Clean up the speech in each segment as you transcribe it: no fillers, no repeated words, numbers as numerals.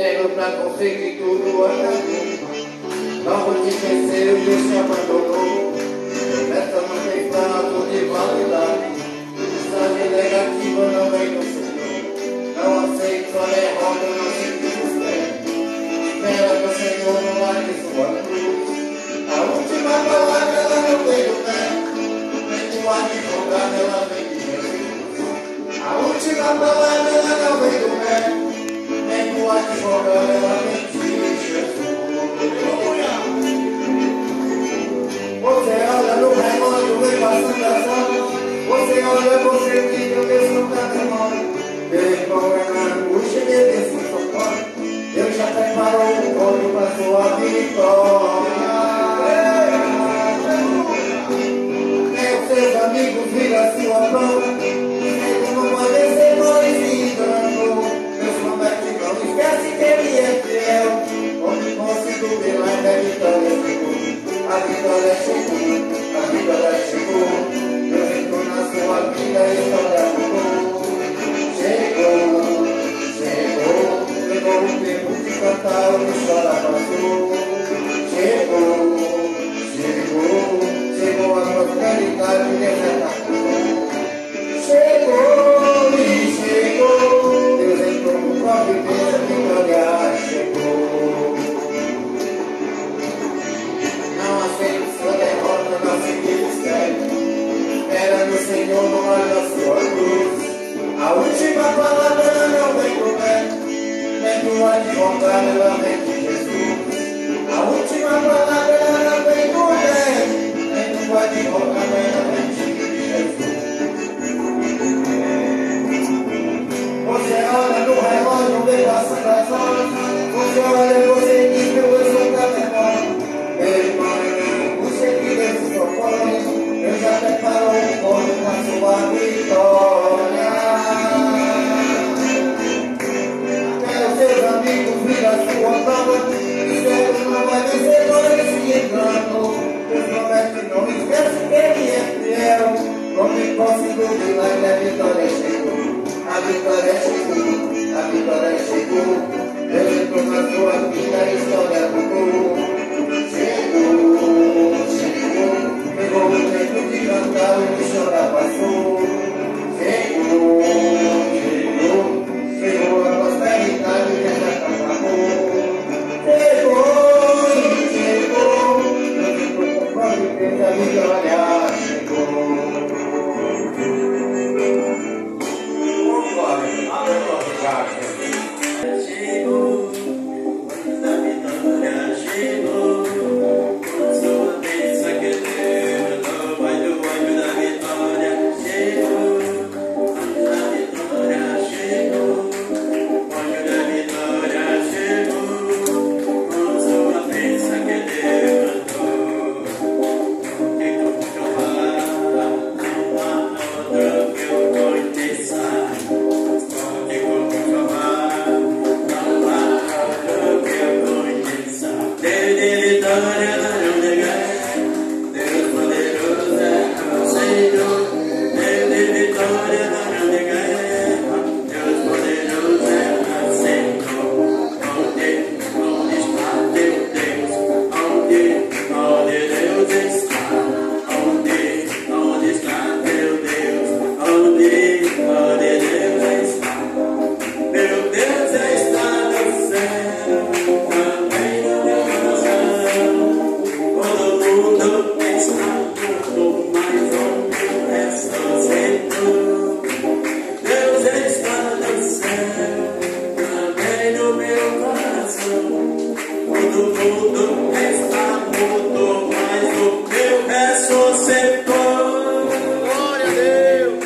tempo pra conseguir tudo acabou. Não vou te esquecer, o Deus te abandonou. Essa não tem prazo de validade. Mensagem negativa não vem do Senhor. Não aceito a derrota, não sinto desespero. Espera que o Senhor não largue sua cruz. A última palavra ela não vem do pé. Nem do advogado, ela vem de Jesus. A última palavra ela não vem do pé. Nem do advogado, ela vem de Jesus. Você olha no relógio, vem passando as horas. Você olha, você fica, Deus não está demora. Meu irmão é na angústia, Deus se socorre. Deus já preparou um código para sua vitória. Nem os seus amigos viram sua prova. Ele não pode ser mais engano. Deus promete, não esquece que Ele é fiel. Onde consigo ver mais da vitória chegou. A vitória chegou, a vitória chegou. Deus entrou na sua vida e a história mudou. Chegou, chegou. Chegou o tempo de cantar, o que chora passou. Chegou, chegou. Chegou a prosperidade que já acabou. Chegou e chegou. Deus entrou com providência, a vitória chegou. Não aceito sua derrota, não se desespere. Espera no Senhor, não olha a sua cruz. A última palavra ela não vem do pé. Nem do advogado, ela vem de Jesus. A última palavra ela não vem do pé. Nem do advogado, ela vem de Jesus. Você olha no relógio, vê passando as horas. Você olha, você diz, meu Deus, eu estou demorando. Meu irmão, você que Deus se propõe. Deus já preparou um código na sua vitória. Até os seus amigos viram a sua prova. Disseram não vai vencer por esse engano. Deus promete, não esquece que Ele é fiel. Onde consigo ver mais a vitória chegou. A vitória chegou, a vitória chegou. Deus entrou na sua vida, a história mudou. Chegou, chegou. Chegou o tempo de cantar, o que chora passou. Chegou, chegou. Chegou a prosperidade que já acabou. Chegou e chegou. Deus entrou com providência, a vitória chegou. Chegou, a vitória chegou. Com sua bênção que Deus não vai do anjo da vitória. Chegou, a vitória chegou. O anjo da vitória chegou. Com sua bênção que Deus mandou. Tem como provar, não há outro que eu conheça. Tem como provar, não há outro que eu conheça. Deus de vitória não negar. Deus poderoso é o Senhor. Deus de vitória não negar. Deus poderoso é o Senhor. Onde está teu Deus? Onde Deus está? Onde está teu Deus? Onde Deus está? Meu Deus está no céu, também no meu coração. Todo mundo está morto, mas onde ressuscitou. Deus está no céu, também no meu coração. Todo mundo está morto, mas o meu ressuscitou. Glória a Deus!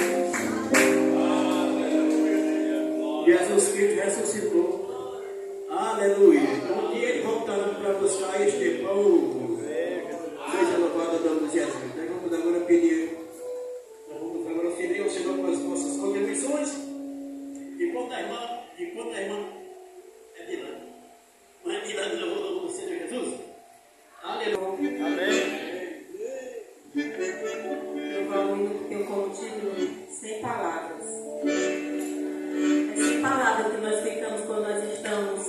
Jesus Cristo ressuscitou. Aleluia. Um dia Ele voltará para buscar este povo. Seja louvado o nome de Jesus. Nós vamos agora pedir. Nós vamos agora pedir ao Senhor com as nossas contribuições. Enquanto a irmã é de lá. Não é de lá, não vou com o Senhor Jesus. Aleluia. Amém. Eu falo que tem como título Sem Palavras. É sem palavras que nós ficamos quando nós estamos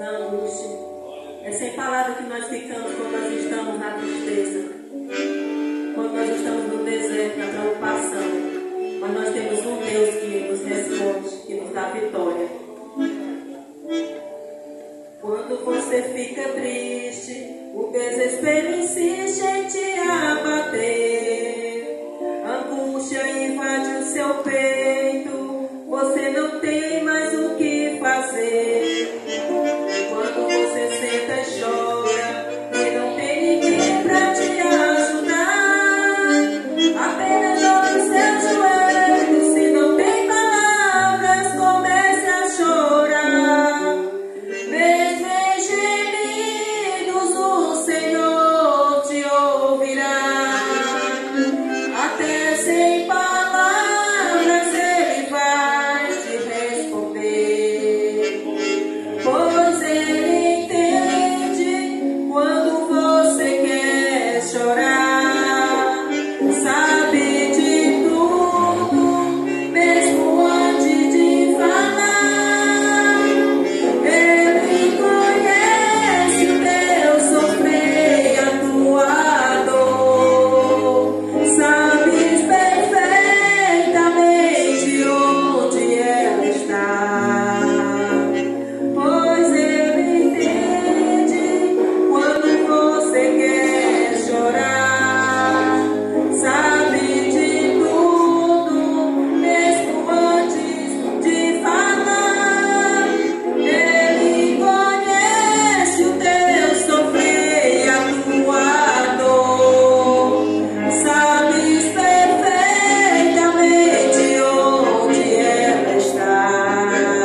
na angústia. É sem palavras que nós ficamos quando nós estamos na tristeza, quando nós estamos no deserto, na preocupação. Mas nós temos um Deus que nos responde, que nos dá vitória. Quando você fica triste, o desespero insiste em te abater. Angústia invade o seu peito, você não tem mais o que fazer. Quando você senta e chora e não tem ninguém pra te ajudar, apenas dobre os seus joelhos, se não tem palavras, comece a chorar. Mesmo em gemidos o Senhor te ouvirá, até sem palavras Ele vai te responder, pois Ele entende quando você quer chorar, sabe de tudo, mesmo antes de falar. Ele conhece o teu sofrer e a tua dor, sabes perfeitamente onde ela está, pois Ele entende quando você quer chorar, sabe de tudo, mesmo antes de falar. Ele conhece o teu sofrer e a tua dor, sabes perfeitamente onde ela está.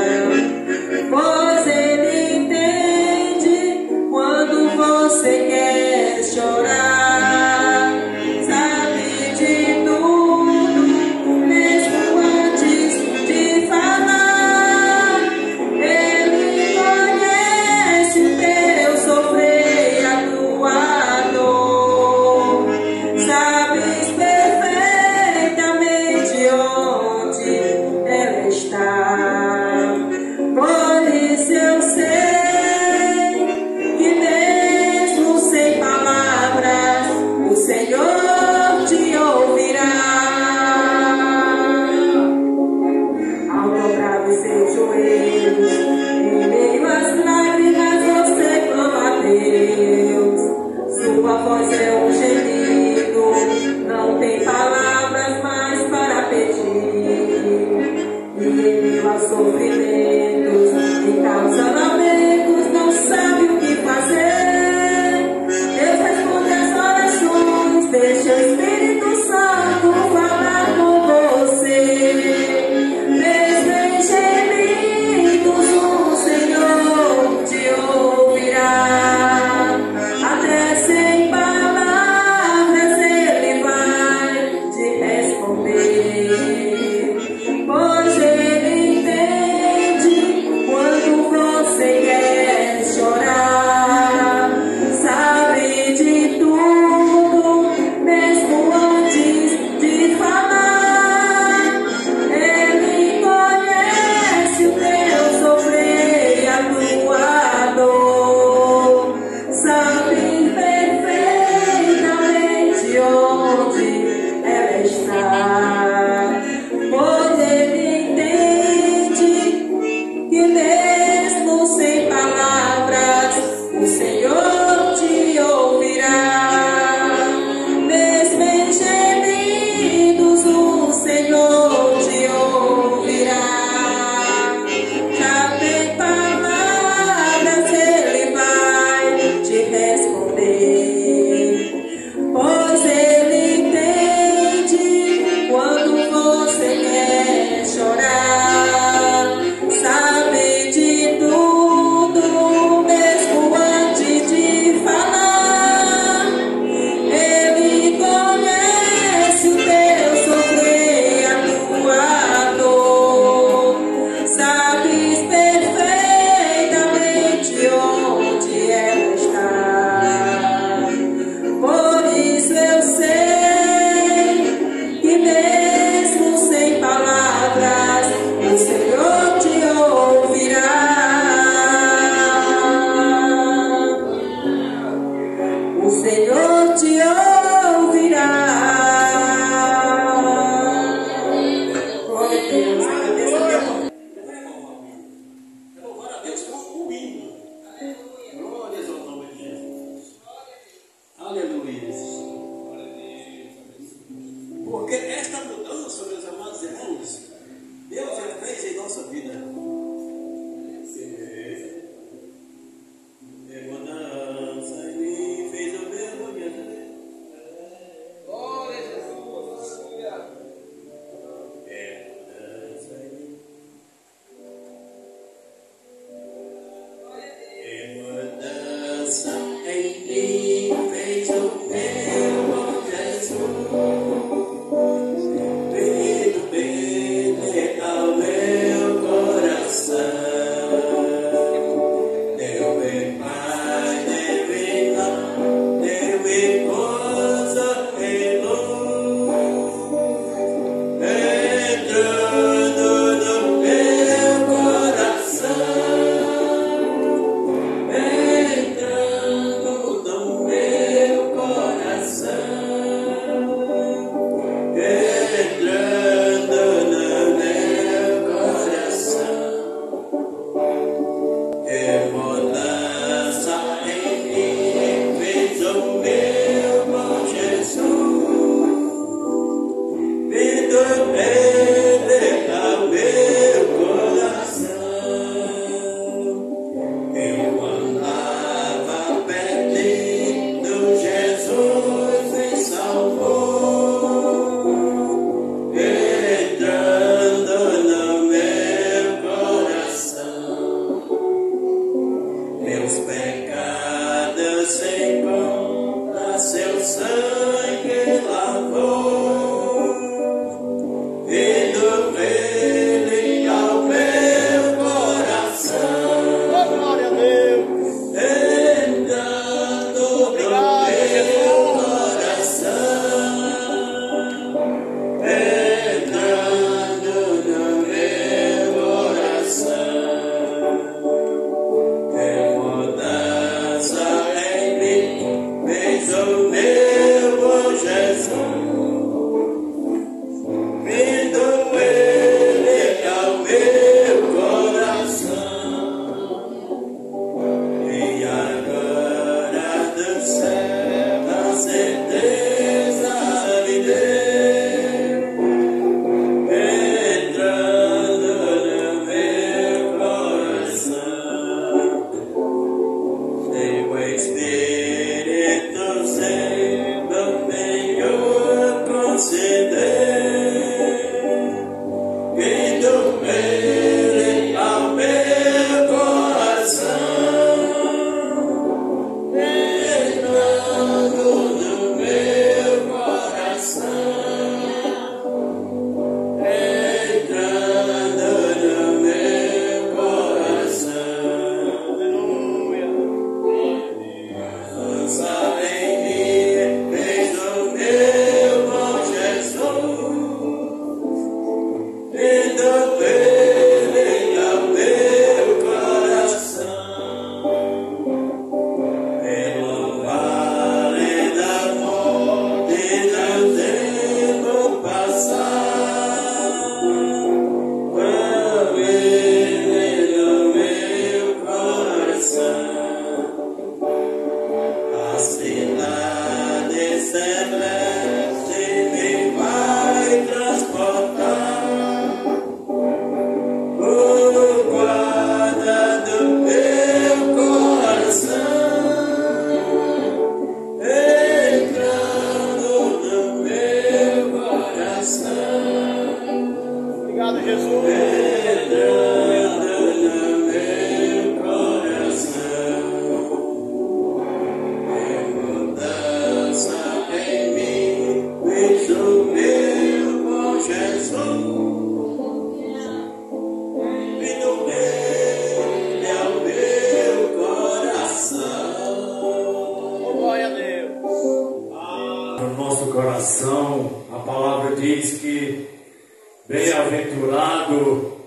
bem-aventurado,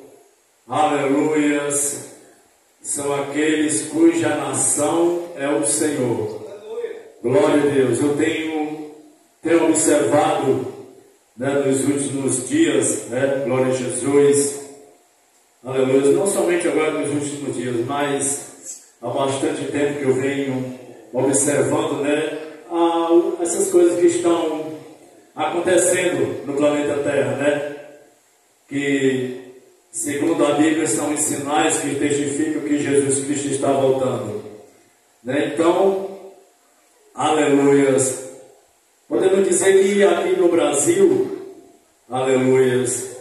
aleluias, são aqueles cuja nação é o Senhor. Glória a Deus. Eu tenho observado, né, nos últimos dias, né, glória a Jesus, aleluia, não somente agora nos últimos dias, mas há bastante tempo que eu venho observando, né, essas coisas que estão acontecendo no planeta Terra, né, que segundo a Bíblia são os sinais que testificam que Jesus Cristo está voltando, né? Então, aleluias, podemos dizer que aqui no Brasil, aleluias,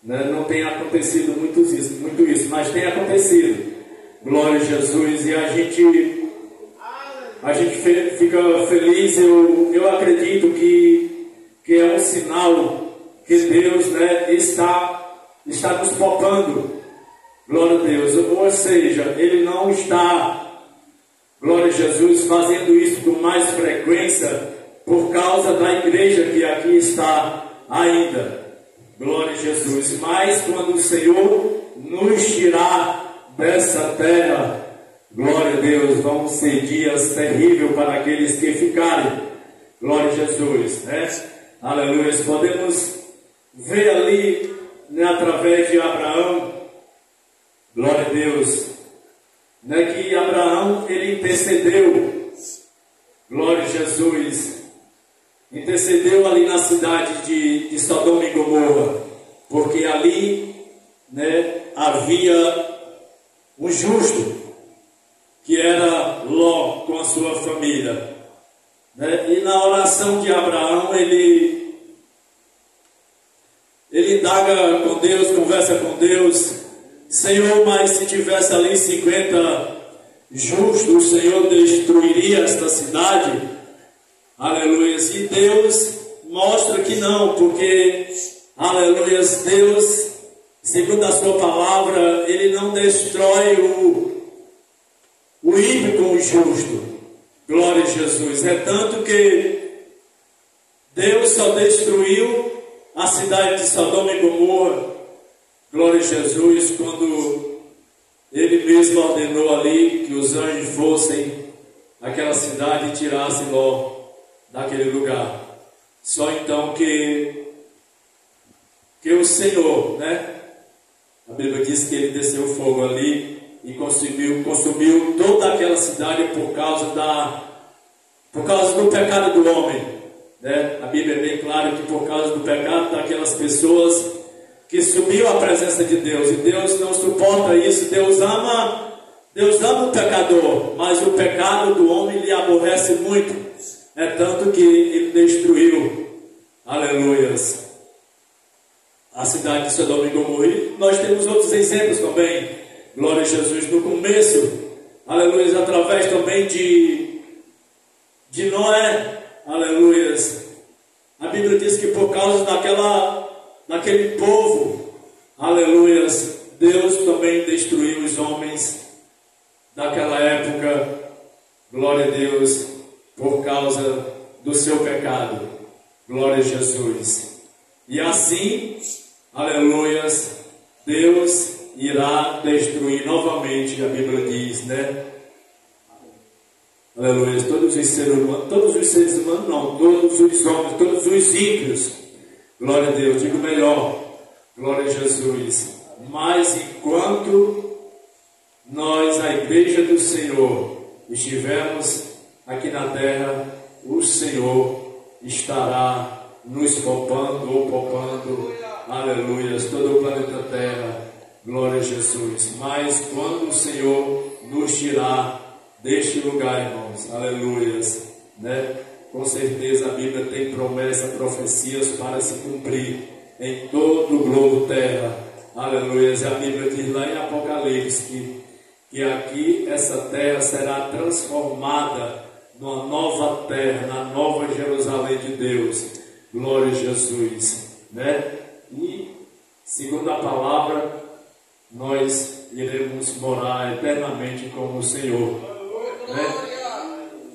né, não tem acontecido muito isso, mas tem acontecido, glória a Jesus, e a gente fica feliz. Eu acredito que é um sinal que Deus, né, está nos poupando, glória a Deus, ou seja, Ele não está, glória a Jesus, fazendo isso com mais frequência por causa da igreja que aqui está ainda, glória a Jesus, mas quando o Senhor nos tirar dessa terra, glória a Deus, vão ser dias terríveis para aqueles que ficarem, glória a Jesus, né? Aleluia. Podemos ver ali, né, através de Abraão, glória a Deus, né, que Abraão, ele intercedeu, glória a Jesus, intercedeu ali na cidade de Sodoma e Gomorra, porque ali, né, havia um justo, que era Ló com a sua família, né? E na oração de Abraão, ele indaga com Deus, conversa com Deus: Senhor, mas se tivesse ali 50 justos, o Senhor destruiria esta cidade? Aleluia. E Deus mostra que não, porque, aleluia, Deus, segundo a sua palavra, Ele não destrói o ímpio com o justo, glória a Jesus. É tanto que Deus só destruiu a cidade de Sodoma e Gomorra, glória a Jesus, quando Ele mesmo ordenou ali que os anjos fossem àquela cidade e tirassem Ló daquele lugar. Só então que o Senhor, né, a Bíblia diz que Ele desceu fogo ali e consumiu toda aquela cidade por causa do pecado do homem, né? A Bíblia é bem clara que por causa do pecado daquelas pessoas que subiu à presença de Deus, e Deus não suporta isso. Deus ama o pecador, mas o pecado do homem lhe aborrece muito. É tanto que Ele destruiu, aleluias, a cidade de Sodoma e Gomorra. E nós temos outros exemplos também, glória a Jesus, no começo, aleluia, através também de Noé, aleluia. A Bíblia diz que por causa daquele povo, aleluia, Deus também destruiu os homens daquela época, glória a Deus, por causa do seu pecado, glória a Jesus. E assim, aleluia, Deus irá destruir novamente, a Bíblia diz, né? Aleluia. Todos os seres humanos, todos os homens, todos os ímpios, glória a Deus, digo melhor, glória a Jesus. Mas enquanto nós, a igreja do Senhor, estivermos aqui na terra, o Senhor estará nos poupando, aleluia, todo o planeta Terra, glória a Jesus. Mas quando o Senhor nos tirar deste lugar, irmãos, aleluias, né? Com certeza a Bíblia tem promessa, profecias para se cumprir em todo o globo terra, aleluias. A Bíblia diz lá em Apocalipse que aqui essa terra será transformada numa nova terra, na nova Jerusalém de Deus, glória a Jesus, né? E segundo a palavra, nós iremos morar eternamente com o Senhor, né?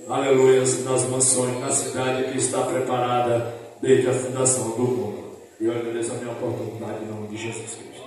Aleluia, nas mansões, na cidade que está preparada desde a fundação do mundo. E eu agradeço a minha oportunidade em nome de Jesus Cristo.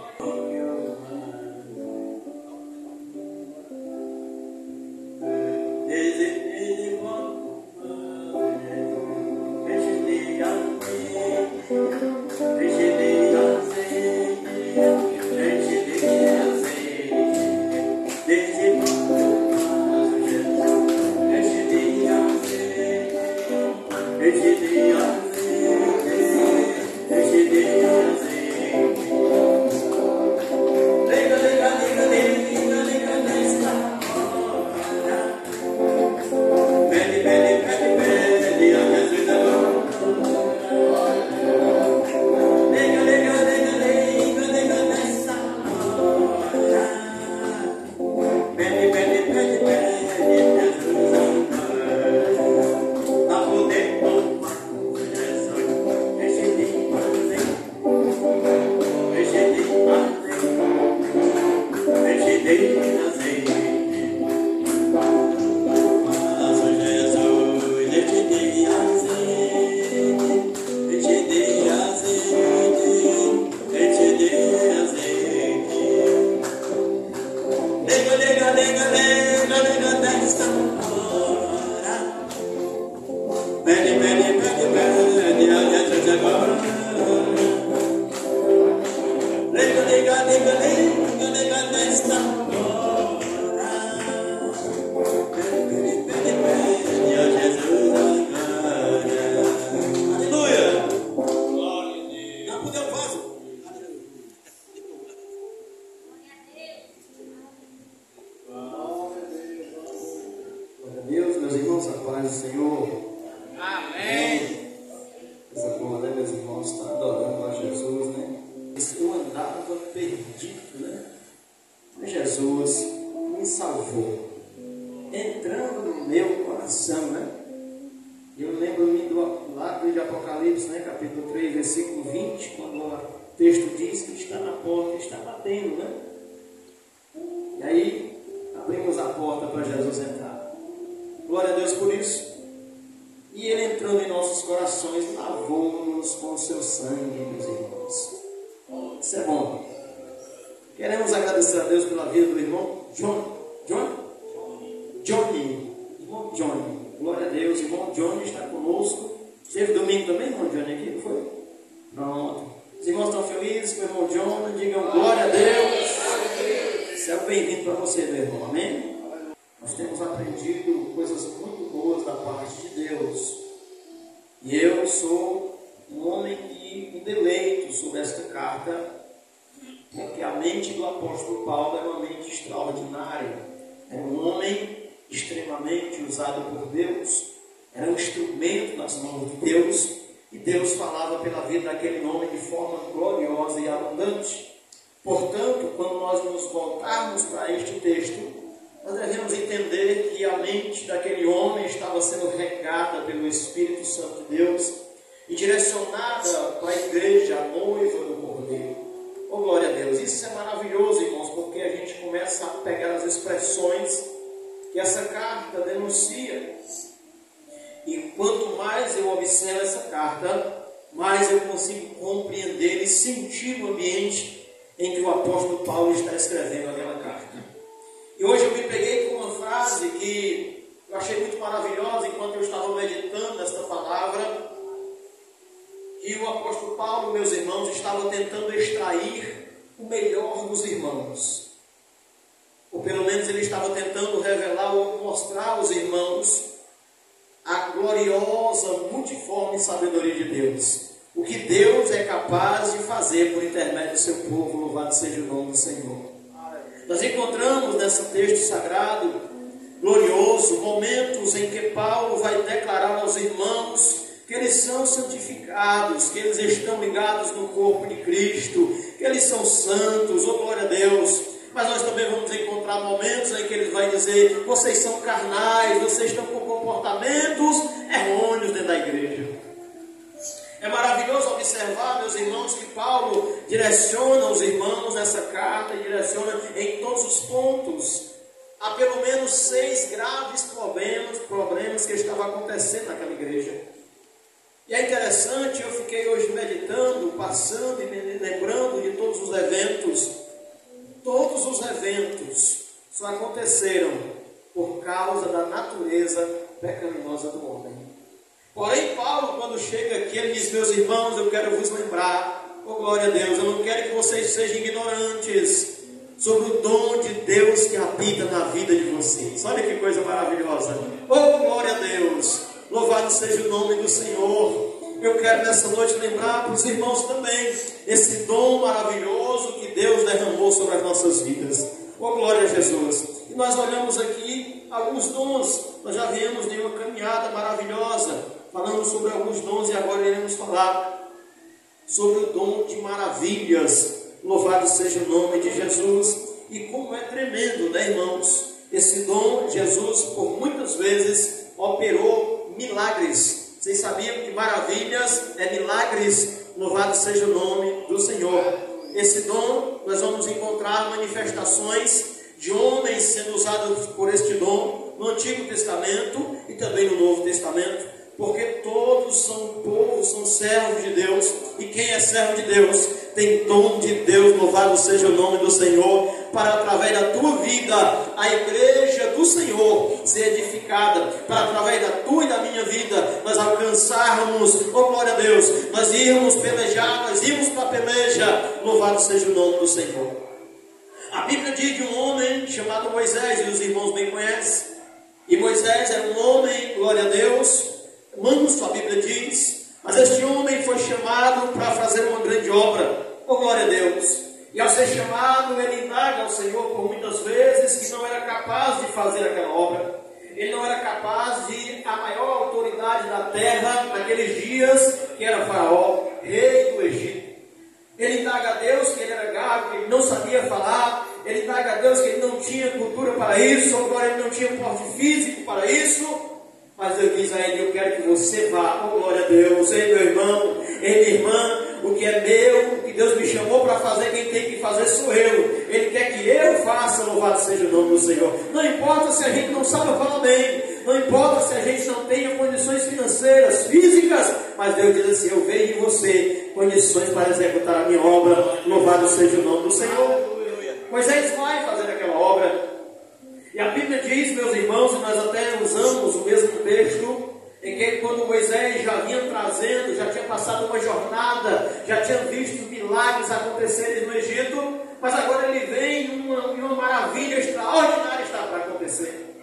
Que eles estão ligados no corpo de Cristo, que eles são santos, oh glória a Deus. Mas nós também vamos encontrar momentos em que ele vai dizer: vocês são carnais, vocês estão com comportamentos errôneos dentro da igreja. É maravilhoso observar, meus irmãos, que Paulo direciona os irmãos nessa carta e direciona em todos os pontos. Há pelo menos 6 graves problemas que estavam acontecendo naquela igreja. E é interessante, eu fiquei hoje meditando, passando e me lembrando de todos os eventos. Todos os eventos só aconteceram por causa da natureza pecaminosa do homem. Porém, Paulo, quando chega aqui, ele diz: meus irmãos, eu quero vos lembrar, oh glória a Deus, eu não quero que vocês sejam ignorantes sobre o dom de Deus que habita na vida de vocês. Olha que coisa maravilhosa. Oh glória a Deus, louvado seja o nome do Senhor. Eu quero nessa noite lembrar para os irmãos também esse dom maravilhoso que Deus derramou sobre as nossas vidas. Oh glória a Jesus. E nós olhamos aqui alguns dons. Nós já viemos de uma caminhada maravilhosa, falando sobre alguns dons, e agora iremos falar sobre o dom de maravilhas. Louvado seja o nome de Jesus. E como é tremendo, né, irmãos? Esse dom, Jesus, por muitas vezes, operou milagres. Vocês sabiam que maravilhas é milagres? Louvado seja o nome do Senhor. Esse dom, nós vamos encontrar manifestações de homens sendo usados por este dom no Antigo Testamento e também no Novo Testamento, porque todos são povo, são servos de Deus, e quem é servo de Deus tem dom de Deus. Louvado seja o nome do Senhor, para através da tua vida a igreja do Senhor ser edificada, para através da tua e da minha vida nós alcançarmos, oh glória a Deus, nós irmos pelejar, nós irmos para a peleja. Louvado seja o nome do Senhor. A Bíblia diz de um homem chamado Moisés, e os irmãos bem conhecem, e Moisés era um homem, glória a Deus, manso, a Bíblia diz, mas este homem foi chamado para fazer uma grande obra, oh glória a Deus. E ao ser chamado, ele indaga ao Senhor por muitas vezes que não era capaz de fazer aquela obra. Ele não era capaz de a maior autoridade da terra naqueles dias, que era Faraó, rei do Egito. Ele indaga a Deus que ele era gago, que ele não sabia falar. Ele indaga a Deus que ele não tinha cultura para isso, agora ele não tinha porte físico para isso. Mas Deus diz a ele: eu quero que você vá, oh glória a Deus. Ei meu irmão, ei minha irmã, o que é meu, o que Deus me chamou para fazer, quem tem que fazer sou eu. Ele quer que eu faça, louvado seja o nome do Senhor. Não importa se a gente não sabe falar bem, não importa se a gente não tenha condições financeiras, físicas, mas Deus diz assim: eu vejo em você condições para executar a minha obra. Louvado seja o nome do Senhor. Moisés vai fazer aquela obra. E a Bíblia diz, meus irmãos, e nós até usamos o mesmo texto, em que quando Moisés já vinha trazendo, já tinha passado uma jornada, já tinha visto milagres acontecerem no Egito, mas agora ele vem e uma maravilha extraordinária está para acontecer.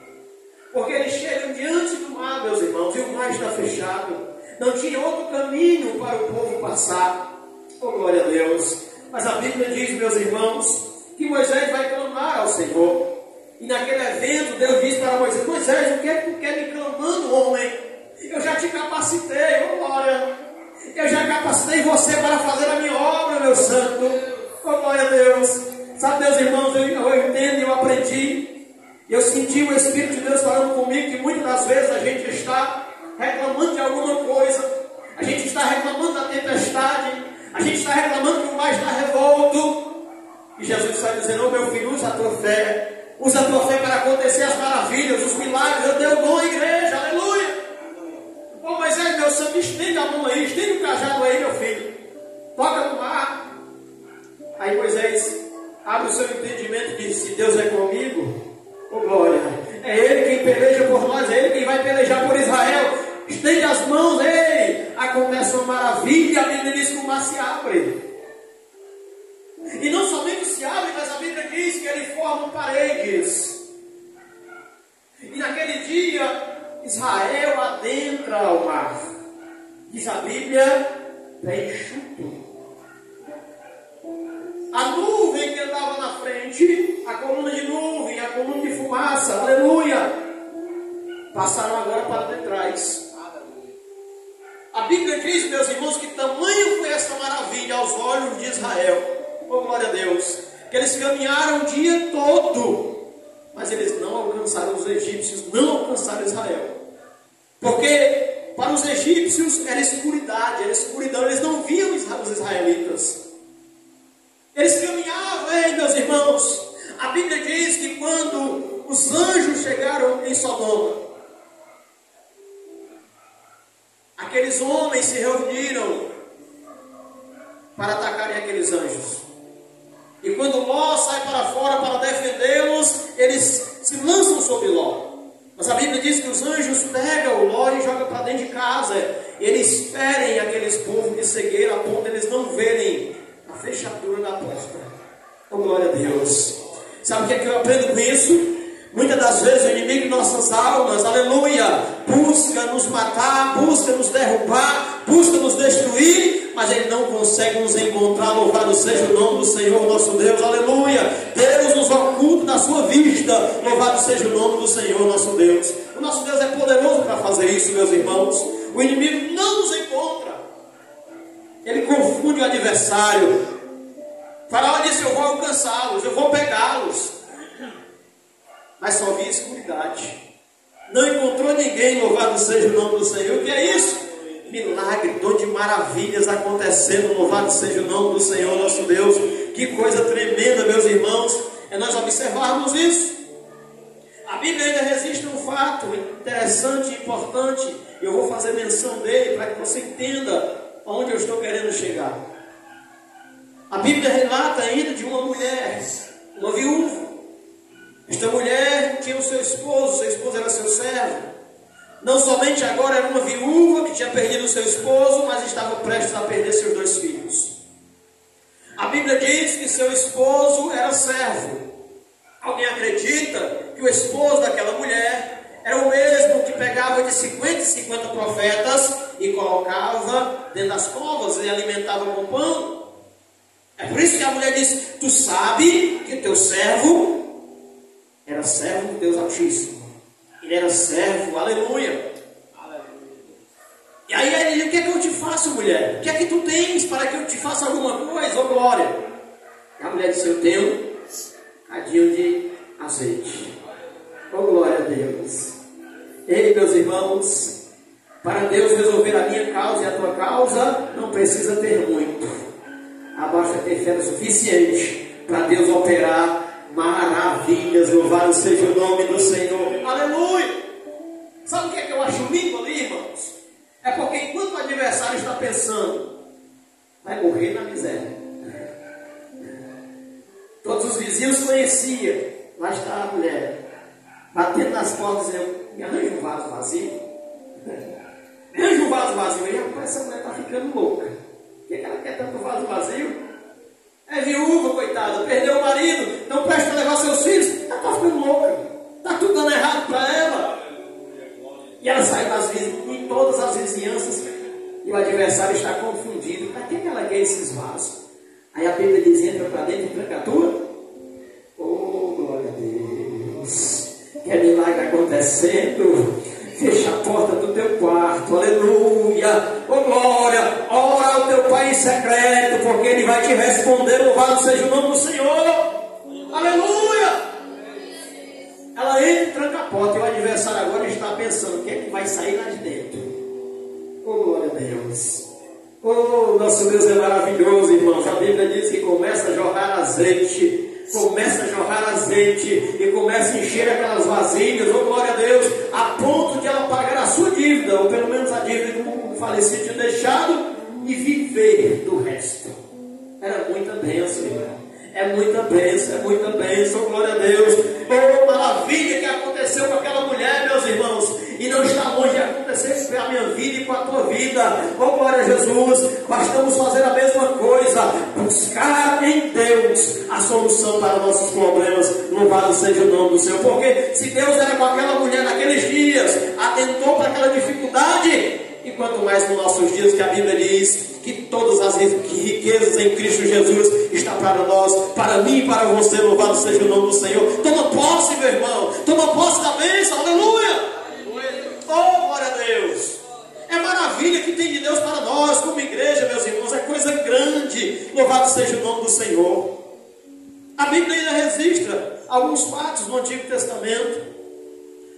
Porque eles chegam diante do mar, meus irmãos, e o mar está fechado. Não tinha outro caminho para o povo passar. Oh glória a Deus. Mas a Bíblia diz, meus irmãos, que Moisés vai clamar ao Senhor. E naquele evento, Deus diz para Moisés: Moisés, o que é que tu quer me clamando, homem? Eu já te capacitei, oh glória. Eu já capacitei você para fazer a minha obra, meu santo. Oh glória a Deus. Sabe, meus irmãos, eu entendo, eu aprendi. Eu senti o Espírito de Deus falando comigo que muitas das vezes a gente está reclamando de alguma coisa. A gente está reclamando da tempestade. A gente está reclamando que o mar está revolto. E Jesus está dizendo: oh meu filho, usa a tua fé. Usa a tua fé para acontecer as maravilhas, os milagres. Eu dei o dom à igreja, aleluia. Ô Moisés, meu santo, estende a mão aí, estende o cajado aí, meu filho. Toca no mar. Aí Moisés abre o seu entendimento e diz: se Deus é comigo, ô glória, é Ele quem peleja por nós, é Ele quem vai pelejar por Israel. Estende as mãos, ei, acontece uma maravilha. A Bíblia diz que o mar se abre. E não somente se abre, mas a Bíblia diz que ele forma paredes. E naquele dia, Israel adentra o mar. Diz a Bíblia, é enxuto. A nuvem que andava na frente, a coluna de nuvem, a coluna de fumaça, aleluia, passaram agora para trás. A Bíblia diz, meus irmãos, que tamanho foi essa maravilha aos olhos de Israel. Oh glória a Deus, que eles caminharam o dia todo, mas eles não alcançaram os egípcios, não alcançaram Israel, porque para os egípcios era escuridade, eles não viam os israelitas. Eles caminhavam, ei meus irmãos, a Bíblia diz que quando os anjos chegaram em Sodoma, aqueles aqueles homens se reuniram para atacarem aqueles anjos. E quando Ló sai para fora para defendê-los, eles se lançam sobre Ló. Mas a Bíblia diz que os anjos pegam o Ló e jogam para dentro de casa. E eles ferem aqueles povos de cegueira a ponto de eles não verem a fechadura da porta. Oh, glória a Deus. Sabe o que é que eu aprendo com isso? Muitas das vezes o inimigo de nossas almas, aleluia, busca nos matar, busca nos derrubar, busca nos destruir, mas ele não consegue nos encontrar. Louvado seja o nome do Senhor nosso Deus, aleluia. Deus nos oculta da sua vista, louvado seja o nome do Senhor nosso Deus. O nosso Deus é poderoso para fazer isso, meus irmãos. O inimigo não nos encontra, ele confunde o adversário. Faraó disse: eu vou alcançá-los, eu vou pegá-los. Mas só via escuridade. Não encontrou ninguém, louvado seja o nome do Senhor. O que é isso? Milagre, dom de maravilhas acontecendo, louvado seja o nome do Senhor nosso Deus. Que coisa tremenda, meus irmãos, é nós observarmos isso. A Bíblia ainda registra um fato interessante e importante. Eu vou fazer menção dele para que você entenda aonde eu estou querendo chegar. A Bíblia relata ainda de uma mulher, uma viúva. Esta mulher tinha o seu esposo era seu servo. Não somente agora era uma viúva que tinha perdido o seu esposo, mas estava prestes a perder seus 2 filhos. A Bíblia diz que seu esposo era servo. Alguém acredita que o esposo daquela mulher era o mesmo que pegava de 50 em 50 profetas e colocava dentro das covas e alimentava com pão? É por isso que a mulher disse: tu sabe que teu servo era servo de Deus Altíssimo. Ele era servo, aleluia. E aí ele diz: o que é que eu te faço, mulher? O que é que tu tens para que eu te faça alguma coisa, ó glória? E a mulher disse: eu tenho um cadinho de azeite. Ó glória a Deus. Ei, meus irmãos, para Deus resolver a minha causa e a tua causa, não precisa ter muito. Basta ter fé o suficiente para Deus operar maravilhas. Louvado seja o nome do Senhor, aleluia. Sabe o que é que eu acho lindo ali, irmãos? É porque enquanto o adversário está pensando, vai morrer na miséria, todos os vizinhos conheciam. Lá está a mulher batendo nas portas, dizendo: me arranja um vaso vazio. Me arranja um vaso vazio. E rapaz, essa mulher está ficando louca. O que ela quer tanto vaso vazio? É viúva, coitada, perdeu o marido, não presta para levar seus filhos. Ela está ficando louca, está tudo dando errado para ela. E ela sai em todas as vizinhanças, e o adversário está confundido. Para que ela quer esses vasos? Aí a Bíblia diz: entra para dentro e tranca a tua. Oh, glória a Deus. Que milagre acontecendo. Fecha a porta do teu quarto, aleluia, oh glória, ora ao teu Pai em secreto, porque Ele vai te responder. Louvado seja o nome do Senhor, aleluia. Ela entra e tranca a porta, e o adversário agora está pensando: o que é que vai sair lá de dentro? Oh glória a Deus. Oh, nosso Deus é maravilhoso, irmãos. A Bíblia diz que começa a jorrar azeite, e começa a encher aquelas vasilhas, oh glória a Deus, a ponto de ela pagar a sua dívida, ou pelo menos a dívida que o falecido tinha deixado, e viver do resto. Era muita bênção, irmão. É muita bênção, oh glória a Deus. Oh, maravilha que aconteceu com aquela mulher, meus irmãos, e não está longe de acontecer com a minha vida e com a tua vida. Oh glória a Jesus. Bastamos fazer a mesma coisa, buscar em Deus a solução para nossos problemas. Louvado seja o nome do Senhor. Porque se Deus era com aquela mulher naqueles dias, atentou para aquela dificuldade, e quanto mais nos nossos dias, que a Bíblia diz que todas as riquezas em Cristo Jesus está para nós, para mim e para você. Louvado seja o nome do Senhor. Toma posse, meu irmão, toma posse da bênção, aleluia. Oh, glória a Deus. É maravilha que tem de Deus para nós como igreja, meus irmãos. É coisa grande. Louvado seja o nome do Senhor. A Bíblia ainda registra alguns fatos no Antigo Testamento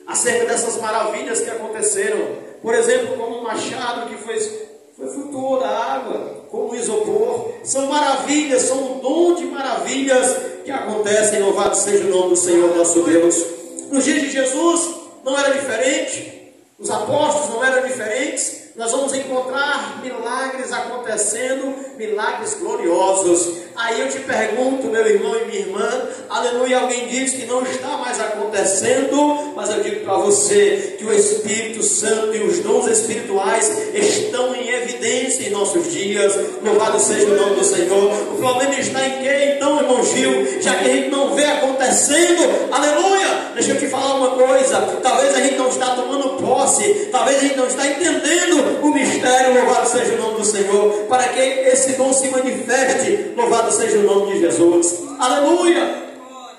acerca dessas maravilhas que aconteceram. Por exemplo, como um machado que flutuou da água, como um isopor. São maravilhas, são um dom de maravilhas que acontecem. Louvado seja o nome do Senhor nosso Deus. Nos dias de Jesus não era diferente. Os apóstolos não eram diferentes. nós vamos encontrar milagres acontecendo, milagres gloriosos. Aí eu te pergunto, meu irmão e minha irmã, aleluia, alguém diz que não está mais acontecendo, mas eu digo para você que o Espírito Santo e os dons espirituais estão em evidência em nossos dias. Louvado seja o nome do Senhor. O problema está em quê então, irmão Gil? Já que a gente não vê acontecendo, aleluia, deixa eu te falar uma coisa, talvez a gente não está tomando posse, talvez a gente não está entendendo o mistério, louvado seja o nome do Senhor, para que esse dom se manifeste, louvado seja o nome de Jesus, aleluia.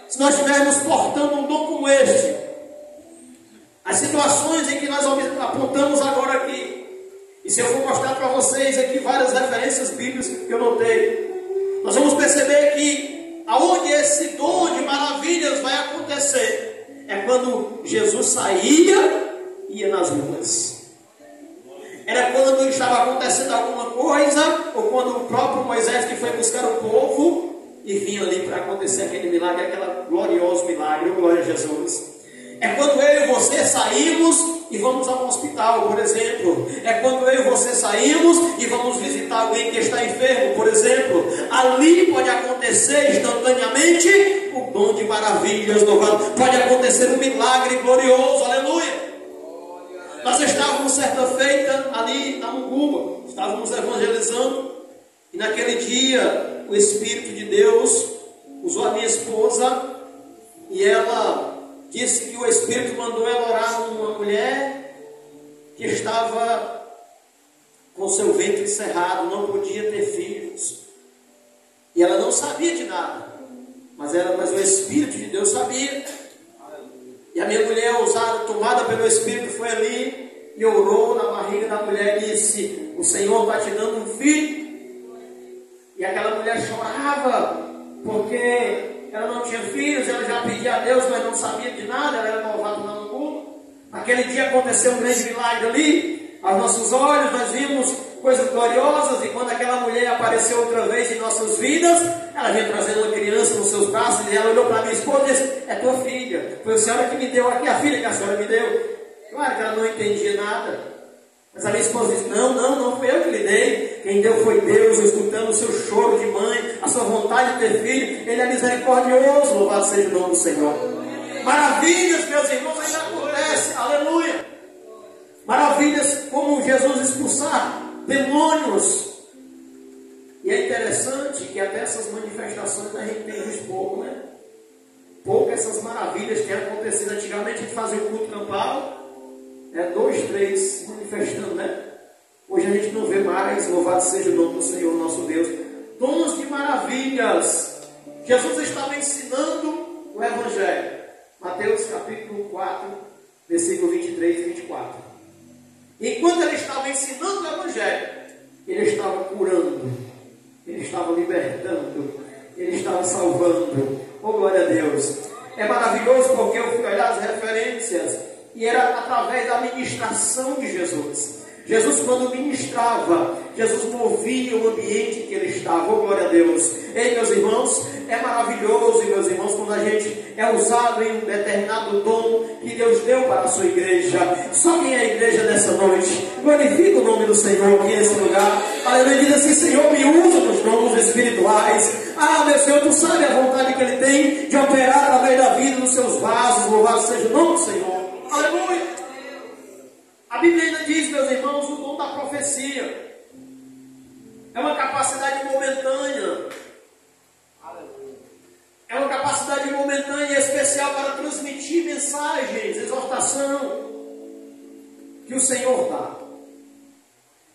Se nós estivermos portando um dom como este, as situações em que nós apontamos agora aqui, e se eu for mostrar para vocês aqui várias referências bíblicas que eu notei, nós vamos perceber que aonde esse dom de maravilhas vai acontecer é quando Jesus saía e ia nas ruas. Era quando estava acontecendo alguma coisa, ou quando o próprio Moisés que foi buscar o povo e vinha ali para acontecer aquele milagre, aquele glorioso milagre, glória a Jesus. É quando eu e você saímos e vamos a um hospital, por exemplo. É quando eu e você saímos e vamos visitar alguém que está enfermo, por exemplo. Ali pode acontecer instantaneamente o dom de maravilhas, louvado. Pode acontecer um milagre glorioso, aleluia. Nós estávamos certa feita ali na Muguba, estávamos evangelizando, e naquele dia o Espírito de Deus usou a minha esposa, e ela disse que o Espírito mandou ela orar numa mulher que estava com seu ventre cerrado, não podia ter filhos, e ela não sabia de nada, mas o Espírito de Deus sabia. E a minha mulher, ousada, tomada pelo Espírito, foi ali e orou na barriga da mulher e disse: o Senhor está te dando um filho. E aquela mulher chorava, porque ela não tinha filhos, ela já pedia a Deus, mas não sabia de nada, ela era novata na Angola. Naquele dia aconteceu um grande milagre ali, aos nossos olhos, nós vimos coisas gloriosas, e quando aquela mulher apareceu outra vez em nossas vidas, ela vinha trazendo uma criança nos seus braços, e ela olhou para minha esposa e disse: é tua filha, foi a senhora que me deu aqui, a filha que a senhora me deu. Claro que ela não entendia nada, mas a minha esposa disse: não foi eu que lhe dei, quem deu foi Deus, escutando o seu choro de mãe, a sua vontade de ter filho, Ele é misericordioso, louvado seja o nome do Senhor. Maravilhas, meus irmãos, ainda acontece, aleluia. Maravilhas como Jesus expulsar demônios. E é interessante que até essas manifestações a gente tem visto pouco, né? Pouco essas maravilhas que têm acontecido. Antigamente a gente fazia um culto campal, 2, 3 manifestando, né? Hoje a gente não vê mais, louvado seja o nome do Senhor nosso Deus. Dons de maravilhas. Jesus estava ensinando o Evangelho. Mateus capítulo 4, versículo 23 e 24. Enquanto ele estava ensinando o Evangelho, ele estava curando, ele estava libertando, ele estava salvando. Oh, glória a Deus. É maravilhoso porque eu fui olhar as referências e era através da ministração de Jesus. Jesus, quando ministrava, Jesus movia o ambiente que ele estava. Oh, glória a Deus. Ei, meus irmãos, é maravilhoso, meus irmãos, quando a gente é usado em um determinado dom que Deus deu para a sua igreja. Só quem é a igreja nessa noite, glorifica o nome do Senhor aqui nesse lugar. Aleluia, diz assim: Senhor, me usa nos dons espirituais. Ah, meu Senhor, tu sabe a vontade que Ele tem de operar através da vida dos seus vasos. Louvado seja o nome do Senhor. Aleluia. A Bíblia ainda diz, meus irmãos, o dom da profecia é uma capacidade momentânea. É uma capacidade momentânea e especial para transmitir mensagens, exortação que o Senhor dá.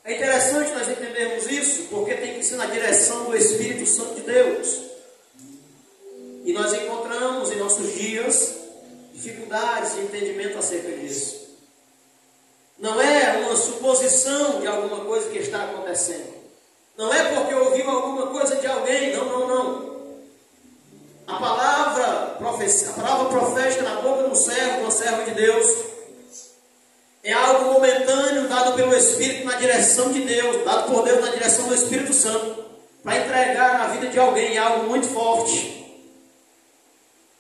É interessante nós entendermos isso, porque tem que ser na direção do Espírito Santo de Deus. E nós encontramos em nossos dias dificuldades de entendimento acerca disso. Não é uma suposição de alguma coisa que está acontecendo. Não é porque ouviu alguma coisa de alguém. Não. A palavra profética na boca do servo de Deus, é algo momentâneo dado pelo Espírito na direção de Deus, dado por Deus na direção do Espírito Santo, para entregar na vida de alguém. É algo muito forte.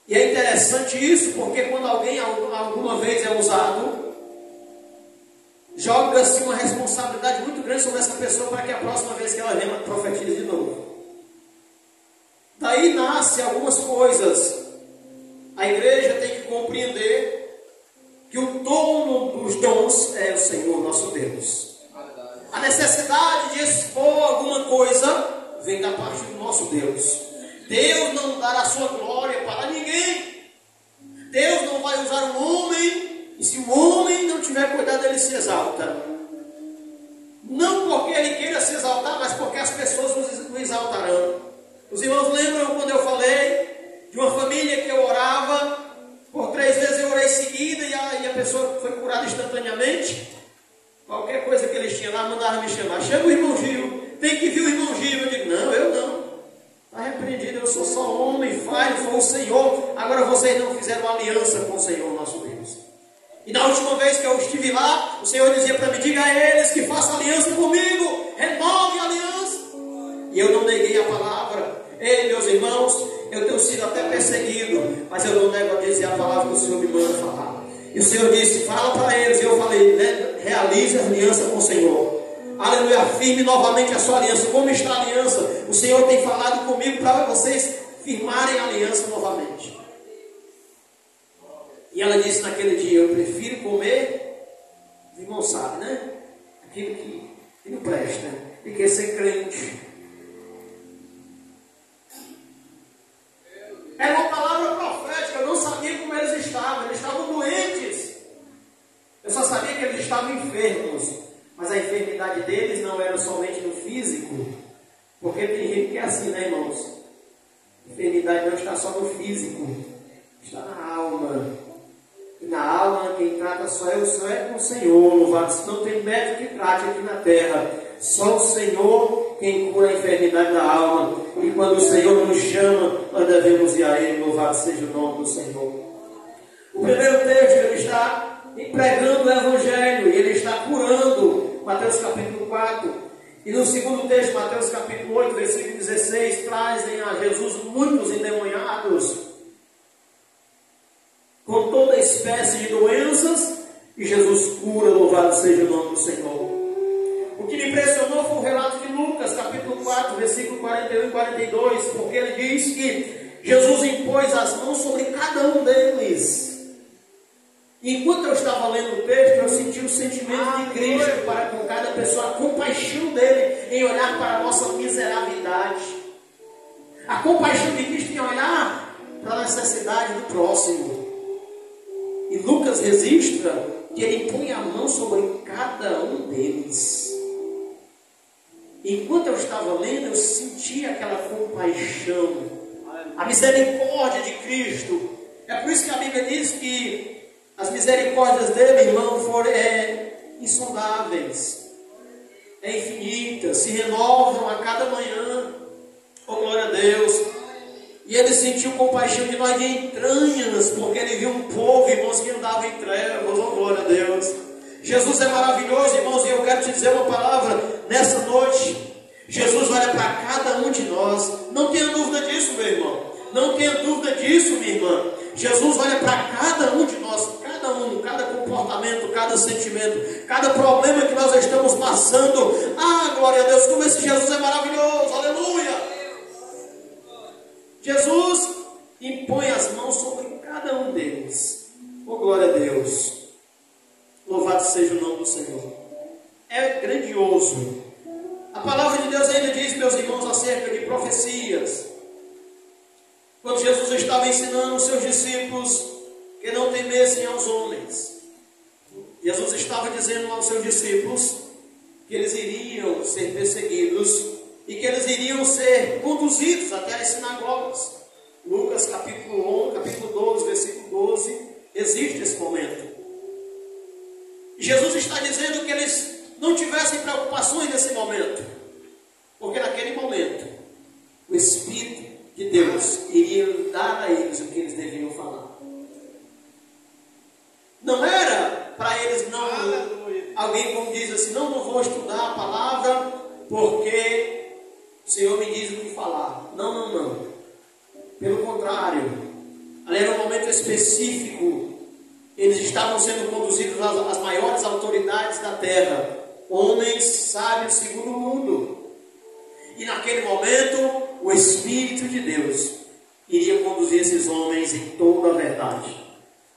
E é interessante isso, porque quando alguém alguma vez é usado, joga-se uma responsabilidade muito grande sobre essa pessoa para que a próxima vez que ela venha, ela profetize de novo. Daí nasce algumas coisas. A igreja tem que compreender que o dono dos dons é o Senhor nosso Deus. A necessidade de expor alguma coisa vem da parte do nosso Deus. Deus não dará a sua glória para ninguém. Deus não vai usar um homem, e se o homem não tiver cuidado, ele se exalta. Não porque ele queira se exaltar, mas porque as pessoas o exaltarão. Os irmãos lembram quando eu falei de uma família que eu orava, por 3 vezes eu orei seguida e a pessoa foi curada instantaneamente? Qualquer coisa que eles tinham lá, mandaram me chamar. Chama o irmão Gil, tem que vir o irmão Gil. Eu digo, não, eu não. Está repreendido, eu sou só homem, falho, foi o Senhor. Agora vocês não fizeram aliança com o Senhor nosso Deus. E na última vez que eu estive lá, o Senhor dizia para mim, diga a eles que façam aliança comigo, renove a aliança. E eu não neguei a palavra. Ei, meus irmãos, eu tenho sido até perseguido, mas eu não nego a dizer a palavra que o Senhor me manda falar. E o Senhor disse, fala para eles. E eu falei, né, realize a aliança com o Senhor. Aleluia, firme novamente a sua aliança. Como está a aliança? O Senhor tem falado comigo para vocês firmarem a aliança novamente. E ela disse naquele dia, eu prefiro comer, os irmãos sabem, né? Aquilo que não presta, e quer ser crente. Era uma palavra profética, eu não sabia como eles estavam doentes. Eu só sabia que eles estavam enfermos, mas a enfermidade deles não era somente no físico, porque tem gente que é assim, né, irmãos? A enfermidade não está só no físico, está na alma. E na alma quem trata só é o Senhor, louvado. Não tem médico que trate aqui na terra, só o Senhor quem cura a enfermidade da alma. E quando o Senhor nos chama, nós devemos ir a Ele, louvado seja o nome do Senhor. O primeiro texto, ele está pregando o Evangelho, e ele está curando, Mateus capítulo 4. E no segundo texto, Mateus capítulo 8, versículo 16, trazem a Jesus muitos endemoniados, com toda espécie de doenças, e Jesus cura, louvado seja o nome do Senhor. O que me impressionou foi o relato de Lucas, capítulo 4, versículo 41 e 42, porque ele diz que Jesus impôs as mãos sobre cada um deles. E enquanto eu estava lendo o texto, eu senti o sentimento de Cristo para com cada pessoa, a compaixão dele em olhar para a nossa miserabilidade. A compaixão de Cristo em olhar para a necessidade do próximo. E Lucas registra que ele põe a mão sobre cada um deles. Enquanto eu estava lendo, eu senti aquela compaixão, a misericórdia de Cristo. É por isso que a Bíblia diz que as misericórdias dele, irmão, foram insondáveis, infinitas, se renovam a cada manhã. Oh, glória a Deus. E ele sentiu compaixão de nós de entranhas, porque ele viu um povo, irmãos, que andava em trevas. Oh, glória a Deus. Jesus é maravilhoso, irmãos, e eu quero te dizer uma palavra nessa noite. Jesus olha para cada um de nós. Não tenha dúvida disso, meu irmão. Não tenha dúvida disso, minha irmã. Jesus olha para cada um de nós, cada comportamento, cada sentimento, cada problema que nós estamos passando. Ah, glória a Deus, como esse Jesus é maravilhoso, aleluia. Jesus impõe as mãos sobre cada um deles. Oh, glória a Deus. Louvado seja o nome do Senhor. É grandioso. A palavra de Deus ainda diz, meus irmãos, acerca de profecias. Quando Jesus estava ensinando os seus discípulos que não temessem aos homens, Jesus estava dizendo aos seus discípulos que eles iriam ser perseguidos e que eles iriam ser conduzidos até as sinagogas. Lucas capítulo 11, capítulo 12, versículo 12, existe esse momento. E Jesus está dizendo que eles não tivessem preocupações nesse momento, porque naquele momento o Espírito de Deus iria dar a eles o que eles deveriam falar. Não era para eles não, alguém como diz assim, não vou estudar a palavra porque o Senhor me diz o que falar. Não. Pelo contrário, ali era um momento específico eles estavam sendo conduzidos às maiores autoridades da terra, homens sábios segundo o mundo. E naquele momento, o Espírito de Deus iria conduzir esses homens em toda a verdade.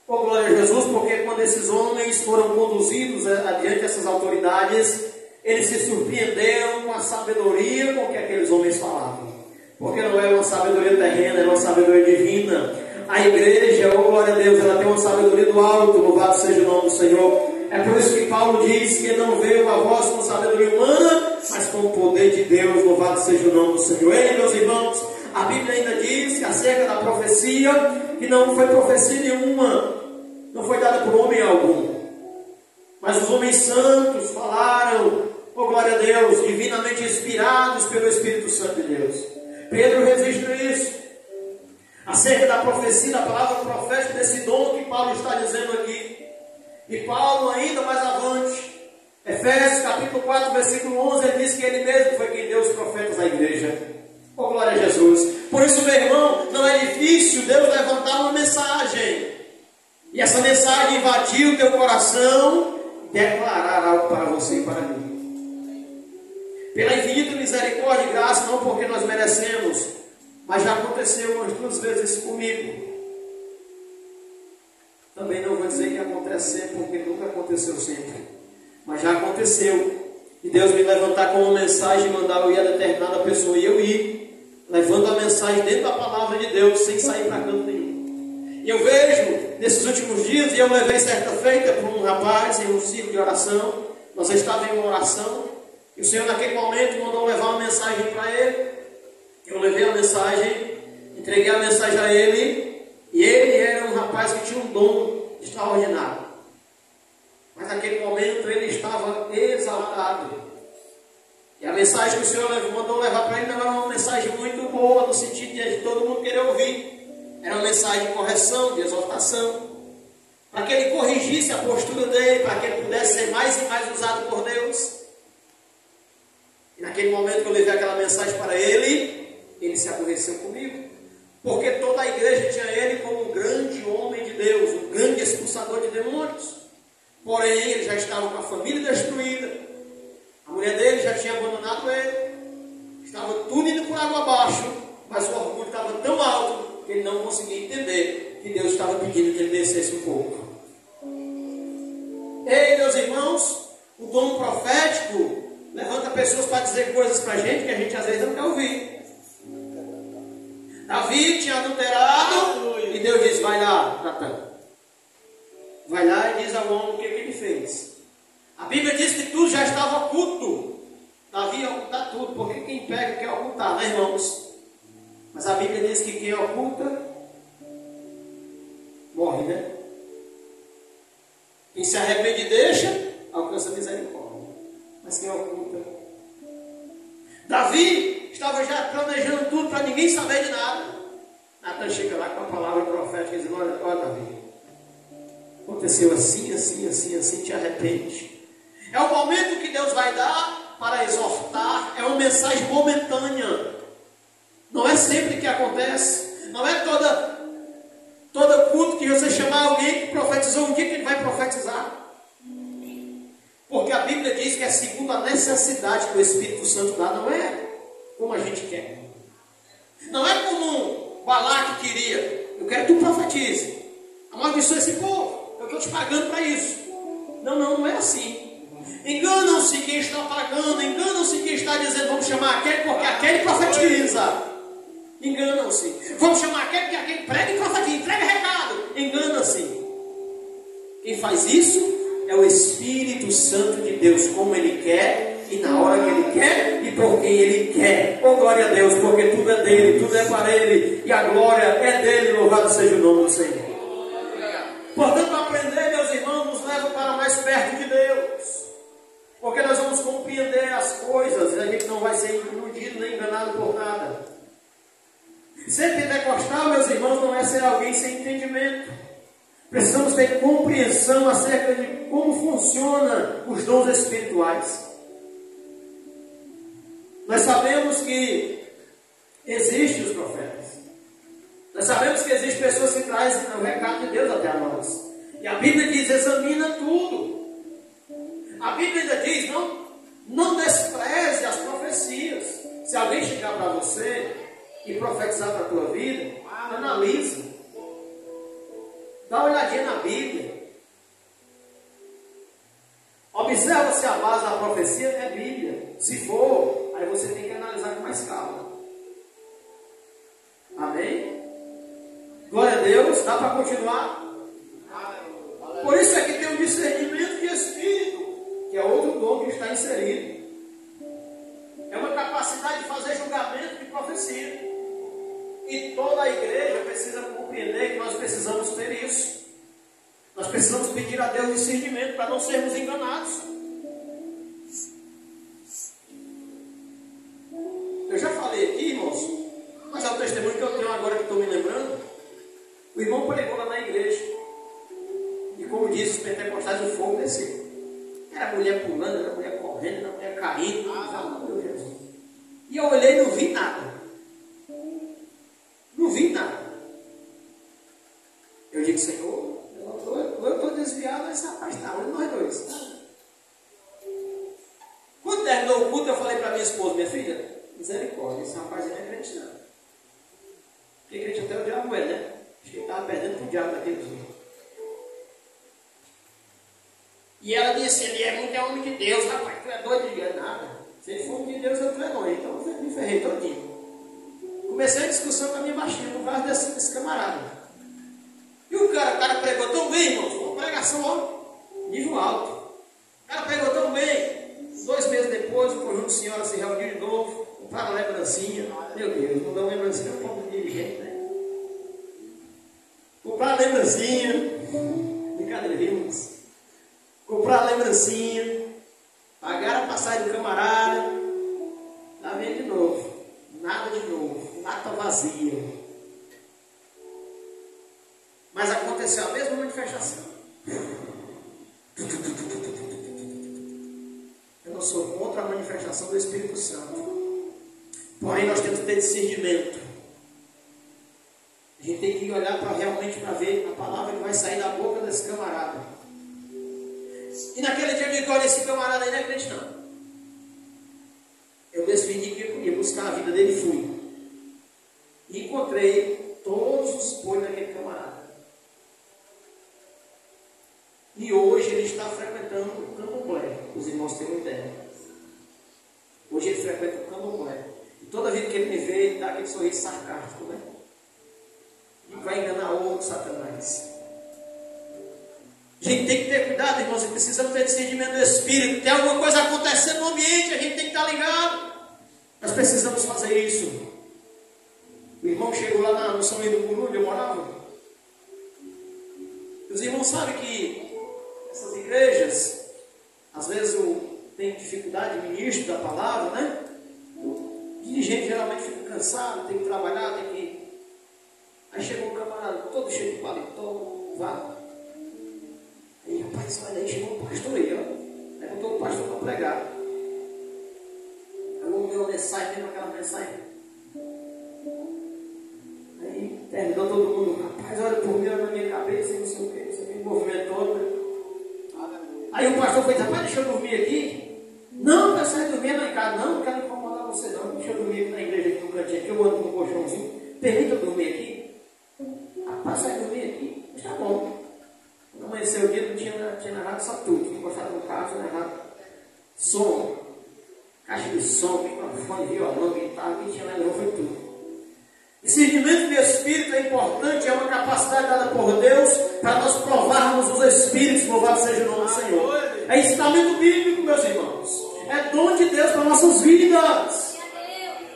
Oh, glória a Jesus, porque quando esses homens foram conduzidos adiante dessas autoridades, eles se surpreenderam com a sabedoria com que aqueles homens falavam. Porque não era uma sabedoria terrena, era uma sabedoria divina. A igreja, oh glória a Deus, ela tem uma sabedoria do alto, louvado seja o nome do Senhor. É por isso que Paulo diz que não veio a voz com sabedoria humana, mas com o poder de Deus, louvado seja o nome do Senhor. Ei, meus irmãos, a Bíblia ainda diz que acerca da profecia, que não foi profecia nenhuma, não foi dada por homem algum. Mas os homens santos falaram, oh glória a Deus, divinamente inspirados pelo Espírito Santo de Deus. Pedro registra isso. Acerca da profecia, da palavra profética, desse dom que Paulo está dizendo aqui. E Paulo ainda mais avante, Efésios capítulo 4, versículo 11, ele diz que ele mesmo foi quem deu os profetas à igreja. Oh glória a Jesus. Por isso, meu irmão, não é difícil Deus levantar uma mensagem. E essa mensagem invadir o teu coração, declarar algo para você e para mim. Pela infinita misericórdia e graça, não porque nós merecemos, mas já aconteceu umas 2 vezes comigo. Também não vou dizer que acontece sempre, porque nunca aconteceu sempre. Mas já aconteceu. E Deus me levantar com uma mensagem e mandar eu ir a determinada pessoa e eu ir, levando a mensagem dentro da palavra de Deus, sem sair para canto nenhum. E eu vejo, nesses últimos dias, e eu levei certa feita para um rapaz em um ciclo de oração. Nós estávamos em uma oração, e o Senhor naquele momento mandou levar uma mensagem para ele. Eu levei a mensagem, entreguei a mensagem a ele, e ele era um rapaz que tinha um dom extraordinário. Mas naquele momento ele estava exaltado. E a mensagem que o Senhor mandou levar para ele não era uma mensagem muito boa, no sentido de todo mundo querer ouvir. Era uma mensagem de correção, de exortação, para que ele corrigisse a postura dele, para que ele pudesse ser mais e mais usado por Deus. E naquele momento que eu levei aquela mensagem para ele, ele se aborreceu comigo. Porque toda a igreja tinha ele como um grande homem de Deus, um grande expulsador de demônios. Porém, ele já estava com a família destruída. A mulher dele já tinha abandonado ele. Estava tudo indo por água abaixo. Mas o orgulho estava tão alto que ele não conseguia entender que Deus estava pedindo que ele descesse um pouco. Ei, meus irmãos, o dom profético levanta pessoas para dizer coisas para a gente que a gente às vezes não quer ouvir. Davi tinha adulterado e Deus disse: vai lá, Natan. Vai lá e diz ao homem o que ele fez. A Bíblia diz que tudo já estava oculto. Davi ia ocultar tudo, porque quem pega quer ocultar, né, irmãos? Mas a Bíblia diz que quem oculta morre, né? Quem se arrepende e deixa, alcança a misericórdia. Mas quem oculta. Davi estava já planejando tudo para ninguém saber de nada. Natan chega lá com a palavra profética e diz: olha Davi, aconteceu assim, assim, assim, assim, te arrepende. É o momento que Deus vai dar para exortar, é uma mensagem momentânea. Não é sempre que acontece. Não é todo culto que você chamar alguém que profetizou um dia que ele vai profetizar. Porque a Bíblia diz que é segundo a necessidade que o Espírito Santo dá, não é como a gente quer. Não é como Balaque queria: eu quero que tu profetize, amaldiçoa esse povo, eu estou te pagando para isso. Não é assim. Enganam-se quem está pagando, enganam-se quem está dizendo: vamos chamar aquele porque aquele profetiza. Enganam-se. Vamos chamar aquele porque aquele prega e profetiza, entrega recado. Engana-se. Quem faz isso é o Espírito Santo de Deus, como Ele quer, e na hora que Ele quer, e por quem Ele quer. Oh, glória a Deus, porque tudo é dEle, tudo é para Ele, e a glória é dEle, louvado seja o nome do Senhor. Portanto, aprender, meus irmãos, nos leva para mais perto de Deus, porque nós vamos compreender as coisas, e a gente não vai ser iludido nem enganado por nada. Ser pentecostal, meus irmãos, não é ser alguém sem entendimento. Precisamos ter compreensão acerca de como funcionam os dons espirituais. Nós sabemos que existem os profetas. Nós sabemos que existem pessoas que trazem o recado de Deus até a nós. E a Bíblia diz, examina tudo. A Bíblia ainda diz, não despreze as profecias. Se alguém chegar para você e profetizar para a tua vida, analisa. Dá uma olhadinha na Bíblia. Observa se a base da profecia é Bíblia. Se for, aí você tem que analisar com mais calma. Amém? Glória a Deus. Dá para continuar? Por isso é que tem um discernimento de espírito, que é outro dom que está inserido. É uma capacidade de fazer julgamento de profecia. E toda a igreja precisa compreender que nós precisamos ter isso. Nós precisamos pedir a Deus discernimento para não sermos enganados. Eu já falei aqui, irmãos, mas é o testemunho que eu tenho agora que estou me lembrando. O irmão pregou lá na igreja. E como diz os pentecostais, o fogo desceu. Era mulher pulando, era mulher correndo, era mulher caindo. Meu Jesus. E eu olhei e não vi nada. Não vi nada. Eu digo, Senhor, eu estou desviado, esse rapaz está olhando nós dois. Quando terminou o culto, eu falei para minha esposa, minha filha, misericórdia, esse rapaz não é crente não. Porque crente até o diabo é, né? Acho que ele estava perdendo para o diabo daquele dia. E ela disse, ele é muito homem de Deus, rapaz, tu é doido de nada. Se ele for homem de Deus, eu não é não. Então eu me ferrei todinho. Comecei a discussão com a minha baixinha, por causa desse camarada. E o cara pregou tão bem, irmãos, uma pregação ó, nível alto. O cara pregou tão bem. 2 meses depois, o conjunto de senhoras se reuniu de novo, compraram a lembrancinha. Meu Deus, não dá uma lembrancinha, não pode dirigente, né? Compraram a lembrancinha. Brincadeira, irmãos. Compraram a lembrancinha. Pagaram a passagem do camarada. Lá vem de novo. Nada de novo. Lata vazia. Mas aconteceu a mesma manifestação. Eu não sou contra a manifestação do Espírito Santo. Porém, nós temos que ter discernimento. A gente tem que olhar realmente para ver a palavra que vai sair da boca desse camarada. E naquele dia eu digo, olha, esse camarada aí não é crente não. Eu decidi que eu ia buscar a vida dele e fui. E encontrei todos os podres daquele camarada. E hoje ele está frequentando o candomblé. Os irmãos têm uma ideia. Hoje ele frequenta o candomblé. E toda vez que ele me vê, ele dá aquele sorriso sarcástico, né? E vai enganar outro Satanás. A gente tem que ter cuidado, irmãos. Precisamos ter discernimento do Espírito. Tem alguma coisa acontecendo no ambiente, a gente tem que estar ligado. Nós precisamos fazer isso. O irmão chegou lá no São Luís do Puru, onde eu morava. Os irmãos sabem que essas igrejas, às vezes tem dificuldade de ministro da palavra, né? O dirigente geralmente fica cansado, tem que trabalhar, tem que... Aí chegou um camarada todo cheio de paletó, vá. Aí, rapaz, olha aí, chegou um pastor aí, ó. Aí botou o pastor para pregar. Aí eu dei uma mensagem, mesmo aquela mensagem. Aí terminou todo mundo, rapaz, olha por mim, olha na minha cabeça, não sei o que, não sei o que, movimentou, né? Aí o pastor foi dizer, rapaz, deixa eu dormir aqui. Não, eu saio dormir lá em casa. Não quero incomodar você não. Deixa eu dormir aqui na igreja, aqui no cantinho, aqui eu ando com um colchãozinho. Permita eu dormir aqui. Rapaz, sai dormir aqui. Mas tá bom. Quando amanheceu o dia, não tinha narrado só tudo. Encostado no carro, tinha narrado som, caixa de som, microfone, violão, guitarra, que tinha lá, levou, foi tudo. Discernimento de espírito é importante, é uma capacidade dada por Deus para nós provarmos os espíritos, louvado seja o nome do Senhor. É ensinamento bíblico, meus irmãos. É dom de Deus para nossas vidas.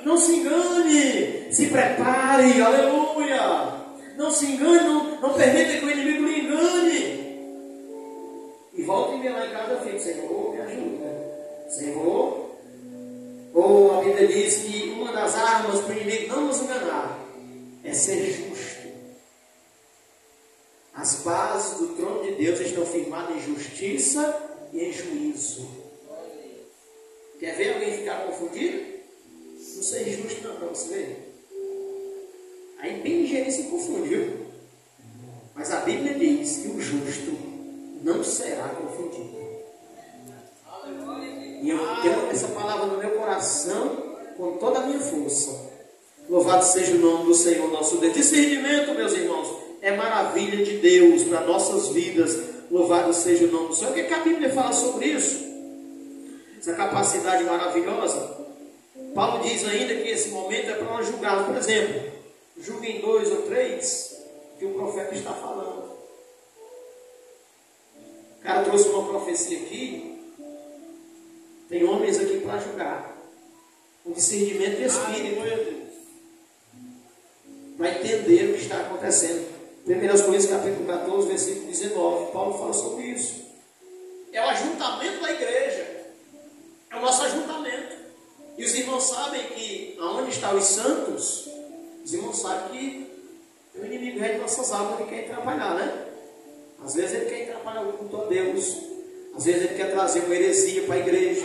Não se engane, se prepare, aleluia. Não se engane, não permita que o inimigo lhe engane. E volte e me lá em casa, filho, Senhor, me ajuda. Senhor. Ou a Bíblia diz que uma das armas para o inimigo não nos enganar é ser justo. As bases do trono de Deus estão firmadas em justiça e em juízo. Quer ver alguém ficar confundido? Não ser justo não, para você ver. Aí bem ligeiro se confundiu. Mas a Bíblia diz que o justo coração, com toda a minha força. Louvado seja o nome do Senhor nosso Deus. Discernimento, meus irmãos, é maravilha de Deus para nossas vidas. Louvado seja o nome do Senhor. O que a Bíblia fala sobre isso? Essa capacidade maravilhosa. Paulo diz ainda que esse momento é para nós julgarmos. Por exemplo, julguem 2 ou 3 que o profeta está falando. O cara trouxe uma profecia aqui. Tem homens aqui para julgar. Com discernimento de espírito. Para entender o que está acontecendo. 1 Coríntios capítulo 14, versículo 19. Paulo fala sobre isso. É o ajuntamento da igreja. É o nosso ajuntamento. E os irmãos sabem que aonde estão os santos, os irmãos sabem que o inimigo é de nossas almas, ele quer atrapalhar, né? Às vezes ele quer atrapalhar o culto a Deus. Às vezes ele quer trazer uma heresia para a igreja.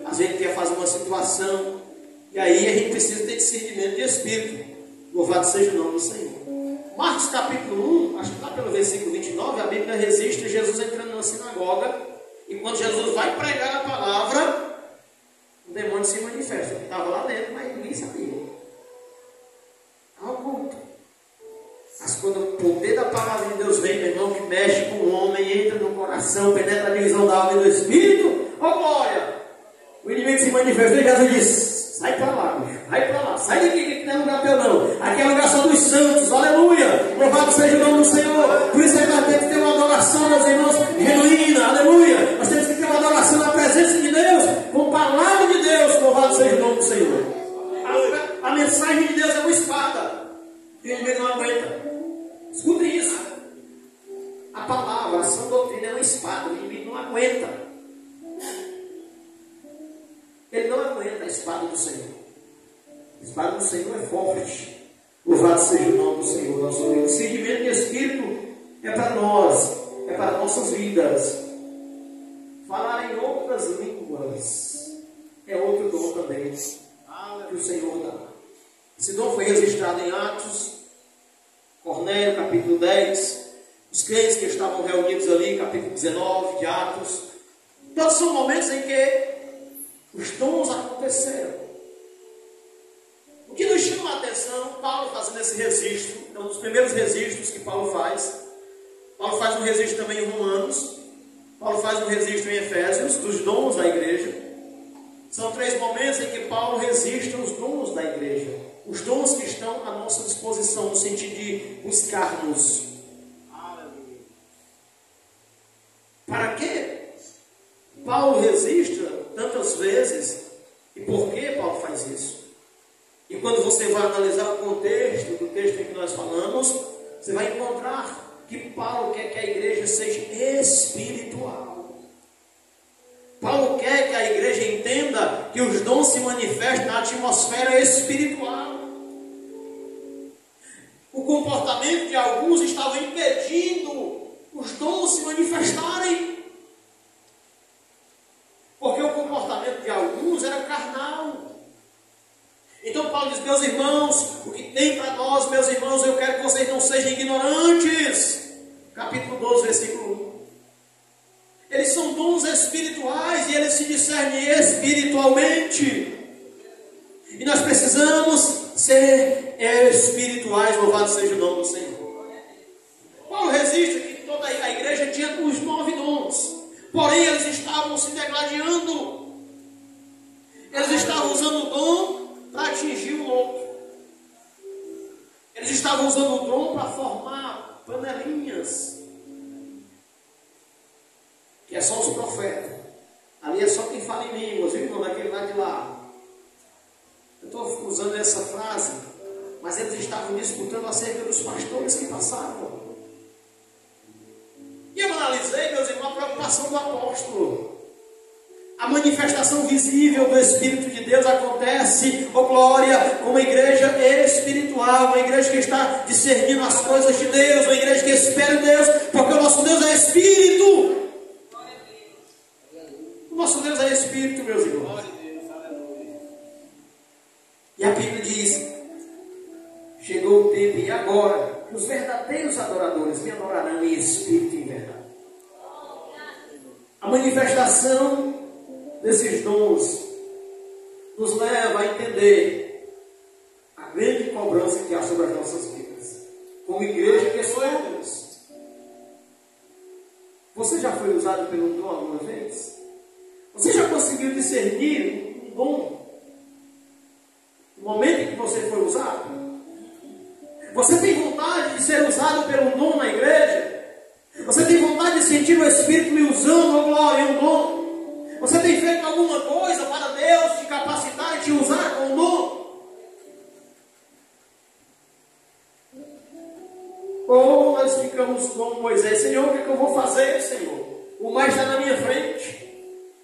Às vezes ele quer fazer uma situação. E aí a gente precisa ter discernimento de espírito. Louvado seja o nome do Senhor. Marcos capítulo 1, acho que lá pelo versículo 29, a Bíblia registra Jesus entrando numa sinagoga. E quando Jesus vai pregar a palavra, o demônio se manifesta. Ele estava lá dentro, mas ninguém sabia. Estava oculto. Mas quando o poder da palavra de Deus vem, meu irmão, que mexe com o homem, entra no coração, penetra a divisão da alma e do espírito, ó glória! O inimigo se manifesta e Jesus diz: sai para lá, bicho. Vai para lá. Sai daqui, que não é lugar teu não. Aqui é lugar só dos santos. Aleluia. Louvado seja o nome do Senhor. Por isso é que nós temos que ter uma adoração, meus irmãos, genuína. Aleluia. Nós temos que ter uma adoração na presença de Deus, com palavra de Deus. Louvado seja o nome do Senhor. A mensagem de Deus é uma espada. E o inimigo não aguenta. Escutem isso. A palavra, a sã doutrina é uma espada. O inimigo não aguenta. Ele não aguenta a espada do Senhor. A espada do Senhor é forte. Louvado seja o nome do Senhor, nosso Deus. O discernimento de espírito é para nós, é para nossas vidas. Falar em outras línguas é outro dom também que o Senhor dá. Esse dom foi registrado em Atos, Cornélio, capítulo 10. Os crentes que estavam reunidos ali, capítulo 19 de Atos. Todos são momentos em que os dons aconteceram. O que nos chama a atenção, Paulo fazendo esse registro, é um dos primeiros registros que Paulo faz. Paulo faz um registro também em Romanos. Paulo faz um registro em Efésios, dos dons da igreja. São 3 momentos em que Paulo registra os dons da igreja. Os dons que estão à nossa disposição, no sentido de buscarmos. Para quê? Paulo registra tantas vezes. E por que Paulo faz isso? E quando você vai analisar o contexto do texto em que nós falamos, você vai encontrar que Paulo quer que a igreja seja espiritual. Paulo quer que a igreja entenda que os dons se manifestam na atmosfera espiritual. O comportamento de alguns estava impedindo os dons se manifestarem. Porque o comportamento de alguns era carnal. Então Paulo diz: meus irmãos, o que tem para nós, meus irmãos, eu quero que vocês não sejam ignorantes. Capítulo 12, versículo 1. Eles são dons espirituais e eles se discernem espiritualmente. E nós precisamos ser espirituais, louvado seja o nome do Senhor. Paulo registra que toda a igreja tinha os 9 dons. Porém, eles estavam se degladiando. Eles estavam usando o dom para atingir o outro. Eles estavam usando o dom para formar panelinhas. Que é só os profetas. Ali é só quem fala em línguas, viu, irmão? Daquele lado de lá. Eu estou usando essa frase, mas eles estavam disputando acerca dos pastores que passavam. E eu analisei, meus irmãos, a preocupação do apóstolo. A manifestação visível do Espírito de Deus acontece, oh glória, com uma igreja espiritual, uma igreja que está discernindo as coisas de Deus, uma igreja que espera em Deus, porque o nosso Deus é Espírito. O nosso Deus é Espírito, meus irmãos. E a Bíblia diz: chegou o tempo, e agora, que os verdadeiros adoradores me adorarão em Espírito e em verdade. A manifestação desses dons nos leva a entender a grande cobrança que há sobre as nossas vidas. Como igreja que somos. Você já foi usado pelo dom alguma vez? Você já conseguiu discernir um dom? No momento em que você foi usado? Você tem vontade de ser usado pelo dom na igreja? Você tem vontade de sentir o Espírito lhe usando, oh glória, um dom? Você tem feito alguma coisa para Deus te capacitar e te usar com o dom? Ou nós ficamos como Moisés: Senhor, o que é que eu vou fazer, Senhor? O mar está na minha frente.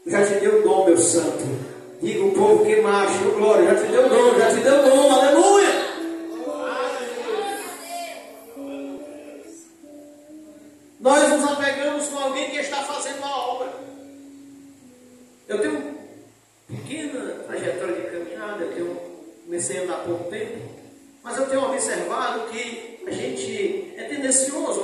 Já te deu o dom, meu santo. Diga o povo que macho, oh glória, já te deu o dom, já te deu o dom, aleluia. Nós nos apegamos com alguém que está fazendo a obra. Eu tenho uma pequena trajetória de caminhada, comecei a andar há pouco tempo, mas eu tenho observado que a gente é tendencioso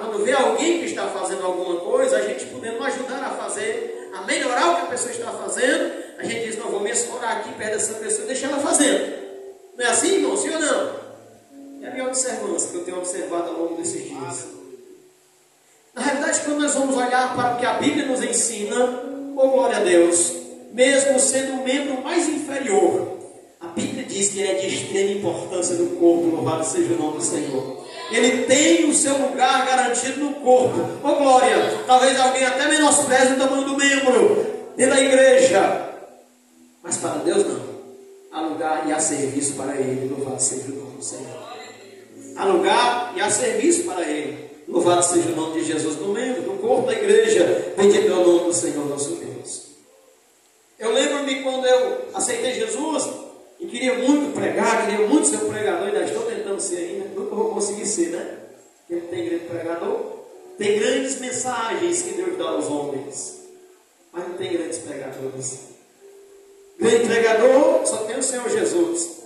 quando vê alguém que está fazendo alguma coisa, a gente podendo ajudar a fazer, a melhorar o que a pessoa está fazendo, a gente diz: não, vou me escorar aqui perto dessa pessoa e deixar ela fazendo. Não é assim, irmão? Sim ou não? É a minha observância que eu tenho observado ao longo desses dias. Na realidade, quando nós vamos olhar para o que a Bíblia nos ensina, oh glória a Deus, mesmo sendo o membro mais inferior, a Bíblia diz que ele é de extrema importância no corpo, louvado seja o nome do Senhor. Ele tem o seu lugar garantido no corpo. Oh glória, talvez alguém até menospreze o tamanho do membro dentro da igreja, mas para Deus não. Há lugar e há serviço para Ele, louvado seja o nome do Senhor. Há lugar e há serviço para Ele. Louvado seja o nome de Jesus no membro, no corpo da igreja. Bendito é o nome do Senhor nosso Deus. Eu lembro-me quando eu aceitei Jesus e queria muito pregar, queria muito ser um pregador, ainda estou tentando ser ainda, nunca vou conseguir ser, né? Porque não tem grande pregador. Tem grandes mensagens que Deus dá aos homens, mas não tem grandes pregadores. Grande pregador só tem o Senhor Jesus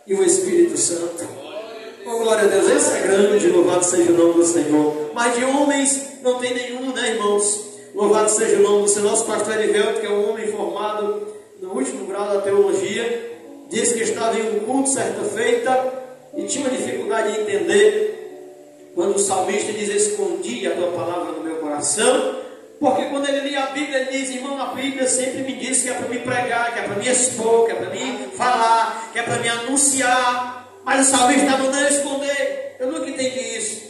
e o Espírito Santo. Oh, glória a Deus, esse é grande, louvado seja o nome do Senhor. Mas de homens não tem nenhum, né, irmãos? Louvado seja o nome do Senhor. Nosso pastor Erivelto, que é um homem formado no último grau da teologia, disse que estava em um culto certa feita e tinha uma dificuldade de entender quando o salmista diz: escondi a tua palavra no meu coração. Porque quando ele lia a Bíblia, ele diz: irmão, a Bíblia sempre me diz que é para me pregar, que é para me expor, que é para me falar, que é para me anunciar. Mas o salmista está mandando esconder. Eu nunca entendi isso.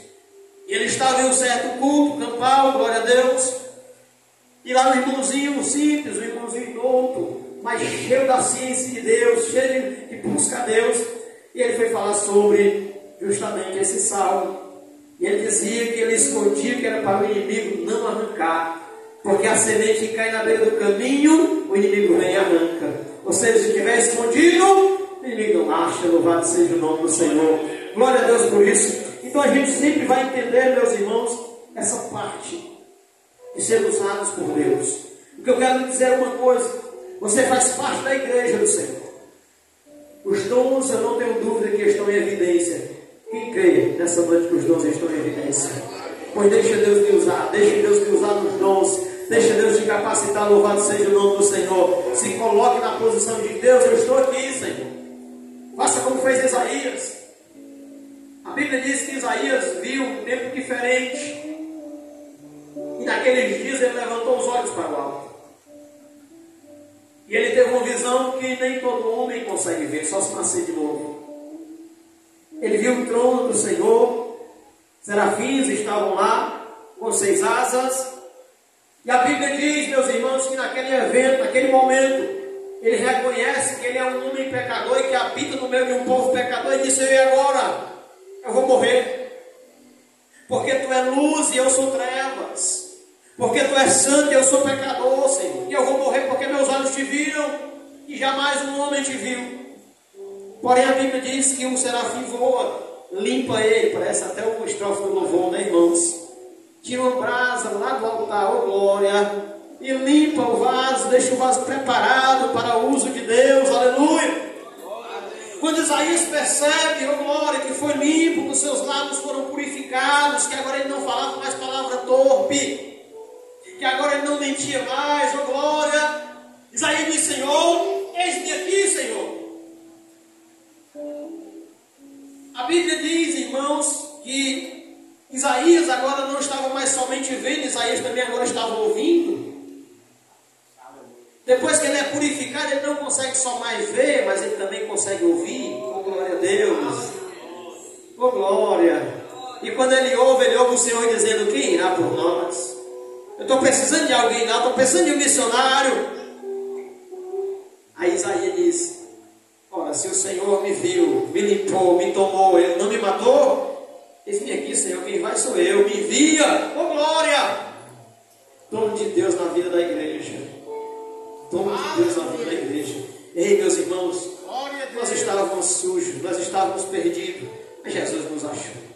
E ele estava em um certo culto, campal, glória a Deus. E lá um irmãozinho simples, um irmãozinho douto, mas cheio da ciência de Deus, cheio de busca a Deus. E ele foi falar sobre justamente esse salmo. E ele dizia que ele escondia, que era para o inimigo não arrancar. Porque a semente que cai na beira do caminho, o inimigo vem e arranca. Ou seja, se estiver escondido, o inimigo não acha. Louvado seja o nome do Senhor. Glória a Deus por isso. Então a gente sempre vai entender, meus irmãos, essa parte de ser usados por Deus. O que eu quero lhe dizer é uma coisa: você faz parte da igreja do Senhor. Os dons, eu não tenho dúvida que estão em evidência. Quem crê nessa noite que os dons estão em evidência? Pois deixa Deus te usar, deixa Deus te usar nos dons, deixa Deus te capacitar. Louvado seja o nome do Senhor. Se coloque na posição de Deus: eu estou aqui, Senhor. Faça como fez Isaías. A Bíblia diz que Isaías viu um tempo diferente. E naqueles dias ele levantou os olhos para o alto. E ele teve uma visão que nem todo homem consegue ver, só se nascer de novo. Ele viu o trono do Senhor, serafins estavam lá, com 6 asas. E a Bíblia diz, meus irmãos, que naquele evento, naquele momento, ele reconhece que ele é um homem pecador e que habita no meio de um povo pecador. E disse: e agora? Eu vou morrer. Porque tu é luz e eu sou trevas. Porque tu és santo e eu sou pecador, Senhor. E eu vou morrer porque meus olhos te viram e jamais um homem te viu. Porém a Bíblia diz que um serafim voa, limpa ele. Parece até uma estrofe do louvor, né, irmãos? Tira uma brasa lá do altar, oh glória, e limpa o vaso, deixa o vaso preparado para o uso de Deus, aleluia. Quando Isaías percebe, oh glória, que foi limpo, que os seus lábios foram purificados, que agora ele não falava mais palavra torpe, que agora ele não mentia mais, oh glória, Isaías diz: Senhor, eis irmãos, que Isaías agora não estava mais somente vendo, Isaías também agora estava ouvindo. Depois que ele é purificado, ele não consegue só mais ver, mas ele também consegue ouvir. Oh, glória a Deus. Oh, glória. E quando ele ouve o Senhor dizendo: quem irá por nós? Eu estou precisando de alguém lá, estou precisando de um missionário. Aí Isaías diz: ora, se o Senhor me viu, me limpou, me tomou, ele não me matou, eis-me aqui, Senhor, quem vai sou eu, me envia. Oh, glória. Dom de Deus na vida da igreja. Dom de Deus na vida da igreja. Ei, meus irmãos, nós estávamos sujos, nós estávamos perdidos, mas Jesus nos achou.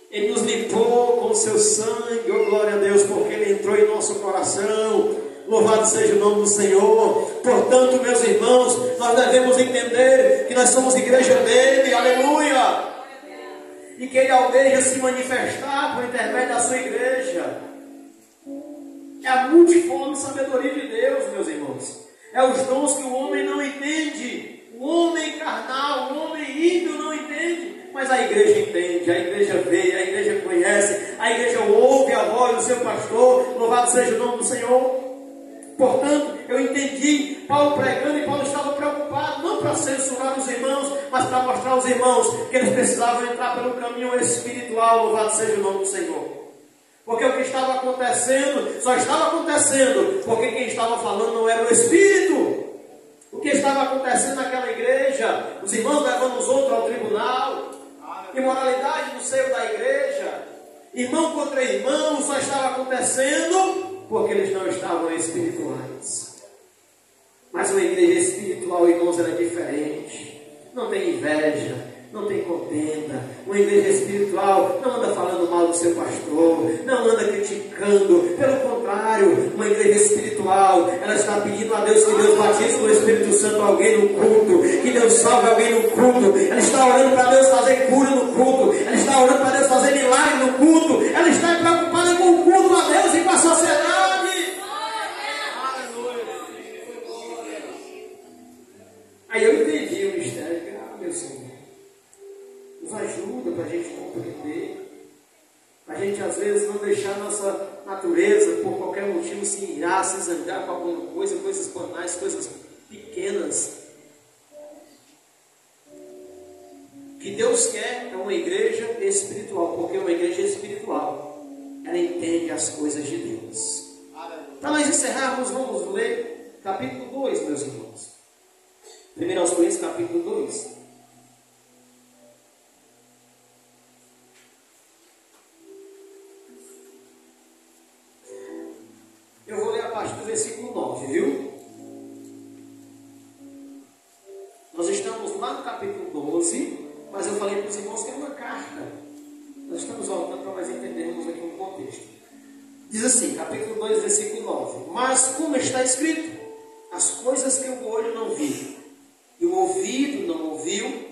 Ele nos limpou com o seu sangue, oh glória a Deus, porque Ele entrou em nosso coração. Louvado seja o nome do Senhor. Portanto, meus irmãos, nós devemos entender que nós somos igreja dele, aleluia, e que Ele almeja se manifestar por intermédio da sua igreja. É a multiforme sabedoria de Deus, meus irmãos. É os dons que o homem não entende. O homem carnal, o homem ímpio não entende. Mas a igreja entende, a igreja vê, a igreja conhece, a igreja ouve a voz do seu pastor. Louvado seja o nome do Senhor. Portanto, eu entendi Paulo pregando, e Paulo estava preocupado não para censurar os irmãos, mas para mostrar aos irmãos que eles precisavam entrar pelo caminho espiritual. Louvado seja o nome do Senhor. Porque o que estava acontecendo, só estava acontecendo porque quem estava falando não era o Espírito. O que estava acontecendo naquela igreja, os irmãos levando os outros ao tribunal, imoralidade no seio da igreja, irmão contra irmão, só estava acontecendo porque eles não estavam espirituais. Mas uma igreja espiritual, irmãos, era diferente. Não tem inveja, não tem contenda. Uma igreja espiritual não anda falando mal do seu pastor, não anda criticando. Pelo contrário, uma igreja espiritual, ela está pedindo a Deus que Deus batize com o Espírito Santo alguém no culto, que Deus salve alguém no culto. Ela está orando para Deus fazer cura no culto, ela está orando para Deus fazer milagre no culto, ela está preocupada com o culto a Deus e com a sociedade. Aí eu entendi o mistério. Meu Senhor, nos ajuda para a gente compreender, para a gente às vezes não deixar nossa natureza por qualquer motivo se irar, se zangar com alguma coisa, coisas banais, coisas pequenas. O que Deus quer é uma igreja espiritual, porque uma igreja espiritual, ela entende as coisas de Deus. Para nós encerrarmos, vamos ler capítulo 2, meus irmãos. 1 aos Coríntios, capítulo 2. Eu vou ler a partir do versículo 9, viu? Nós estamos lá no capítulo 12, mas eu falei para os irmãos que é uma carta. Nós estamos voltando para nós entendermos aqui um contexto. Diz assim, capítulo 2, versículo 9. Mas como está escrito, as coisas que o olho não viu, e o ouvido não ouviu,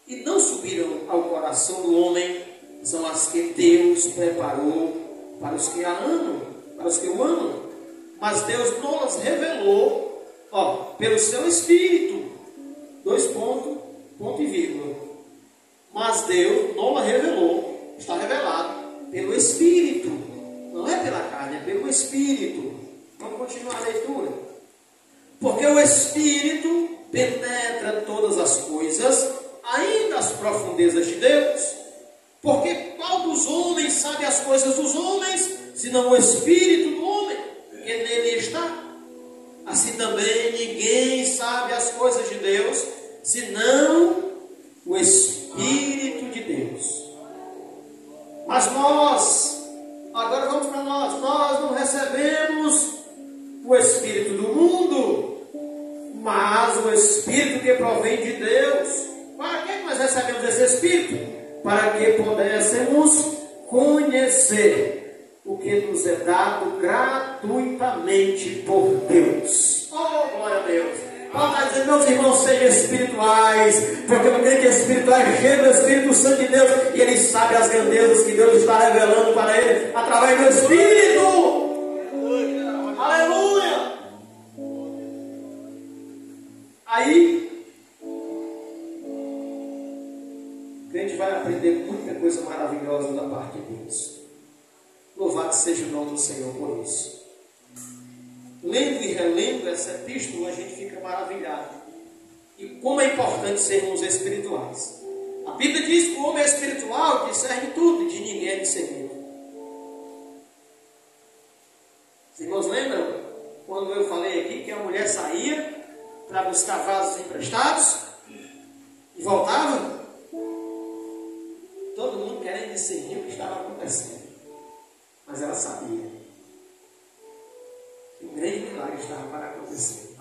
e não subiram ao coração do homem, são as que Deus preparou para os que a amam, para os que o amam. Mas Deus não as revelou, pelo seu Espírito. 2 pontos, ponto e vírgula. Mas Deus não a revelou, está revelado pelo Espírito. Não é pela carne, é pelo Espírito. Vamos continuar a leitura. Porque o Espírito penetra todas as coisas, ainda as profundezas de Deus. Porque qual dos homens sabe as coisas dos homens, senão o Espírito do homem, que nele está? Assim também ninguém sabe as coisas de Deus, senão o Espírito de Deus. Mas nós, agora vamos para nós não recebemos o Espírito do mundo, mas o Espírito que provém de Deus. Para que nós recebemos esse Espírito? Para que pudéssemos conhecer o que nos é dado gratuitamente por Deus. Oh, glória a Deus! Paulo está dizendo, meus irmãos, sejam espirituais, porque o crente espiritual é cheio do Espírito Santo de Deus, e ele sabe as grandezas que Deus está revelando para ele através do Espírito. Aleluia! Aí, o crente vai aprender muita coisa maravilhosa da parte de Deus. Louvado seja o nome do Senhor por isso. Lendo e relendo essa epístola, a gente fica maravilhado. E como é importante sermos espirituais. A Bíblia diz que o homem é espiritual, discerne tudo, e de ninguém é discernido. Os irmãos lembram quando eu falei aqui que a mulher saía para buscar vasos emprestados e voltava? Todo mundo querendo discernir o que estava acontecendo. Mas ela sabia que um grande milagre estava para acontecer.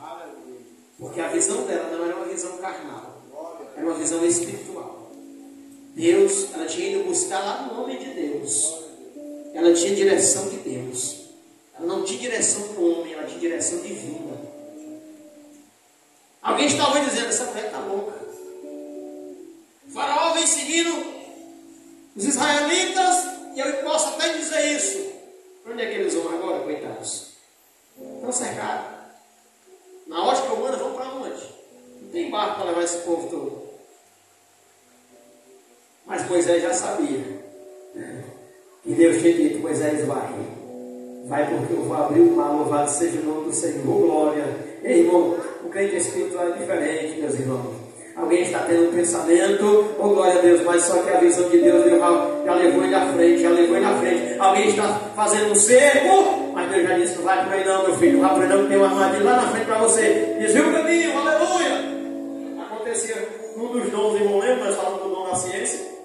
Porque a visão dela não era uma visão carnal, era uma visão espiritual. Deus, ela tinha ido buscar lá no nome de Deus. Ela tinha direção de Deus. Ela não tinha direção do homem, ela tinha direção divina. Alguém estava dizendo, essa mulher está louca. O faraó vem seguindo os israelitas, e eu posso até dizer isso. Para onde é que eles vão agora, coitados? Estão cercados. Na ótica humana, vão para onde? Não tem barco para levar esse povo todo. Mas Moisés já sabia. E Deus tinha dito, Moisés vai. Vai porque eu vou abrir o mar, louvado seja o nome do Senhor. Glória. Ei, irmão, o crente espiritual é diferente, meus irmãos. Alguém está tendo um pensamento, oh glória a Deus, mas só que a visão de Deus já levou ele à frente, já levou ele à frente. Alguém está fazendo um cerco, mas Deus já disse, não vai por aí não, meu filho, não vai por aí não, que tem uma armadilha lá na frente para você. Desvia o caminho, aleluia. Acontecia um dos dons, irmão, lembra? Nós falamos do dom da ciência.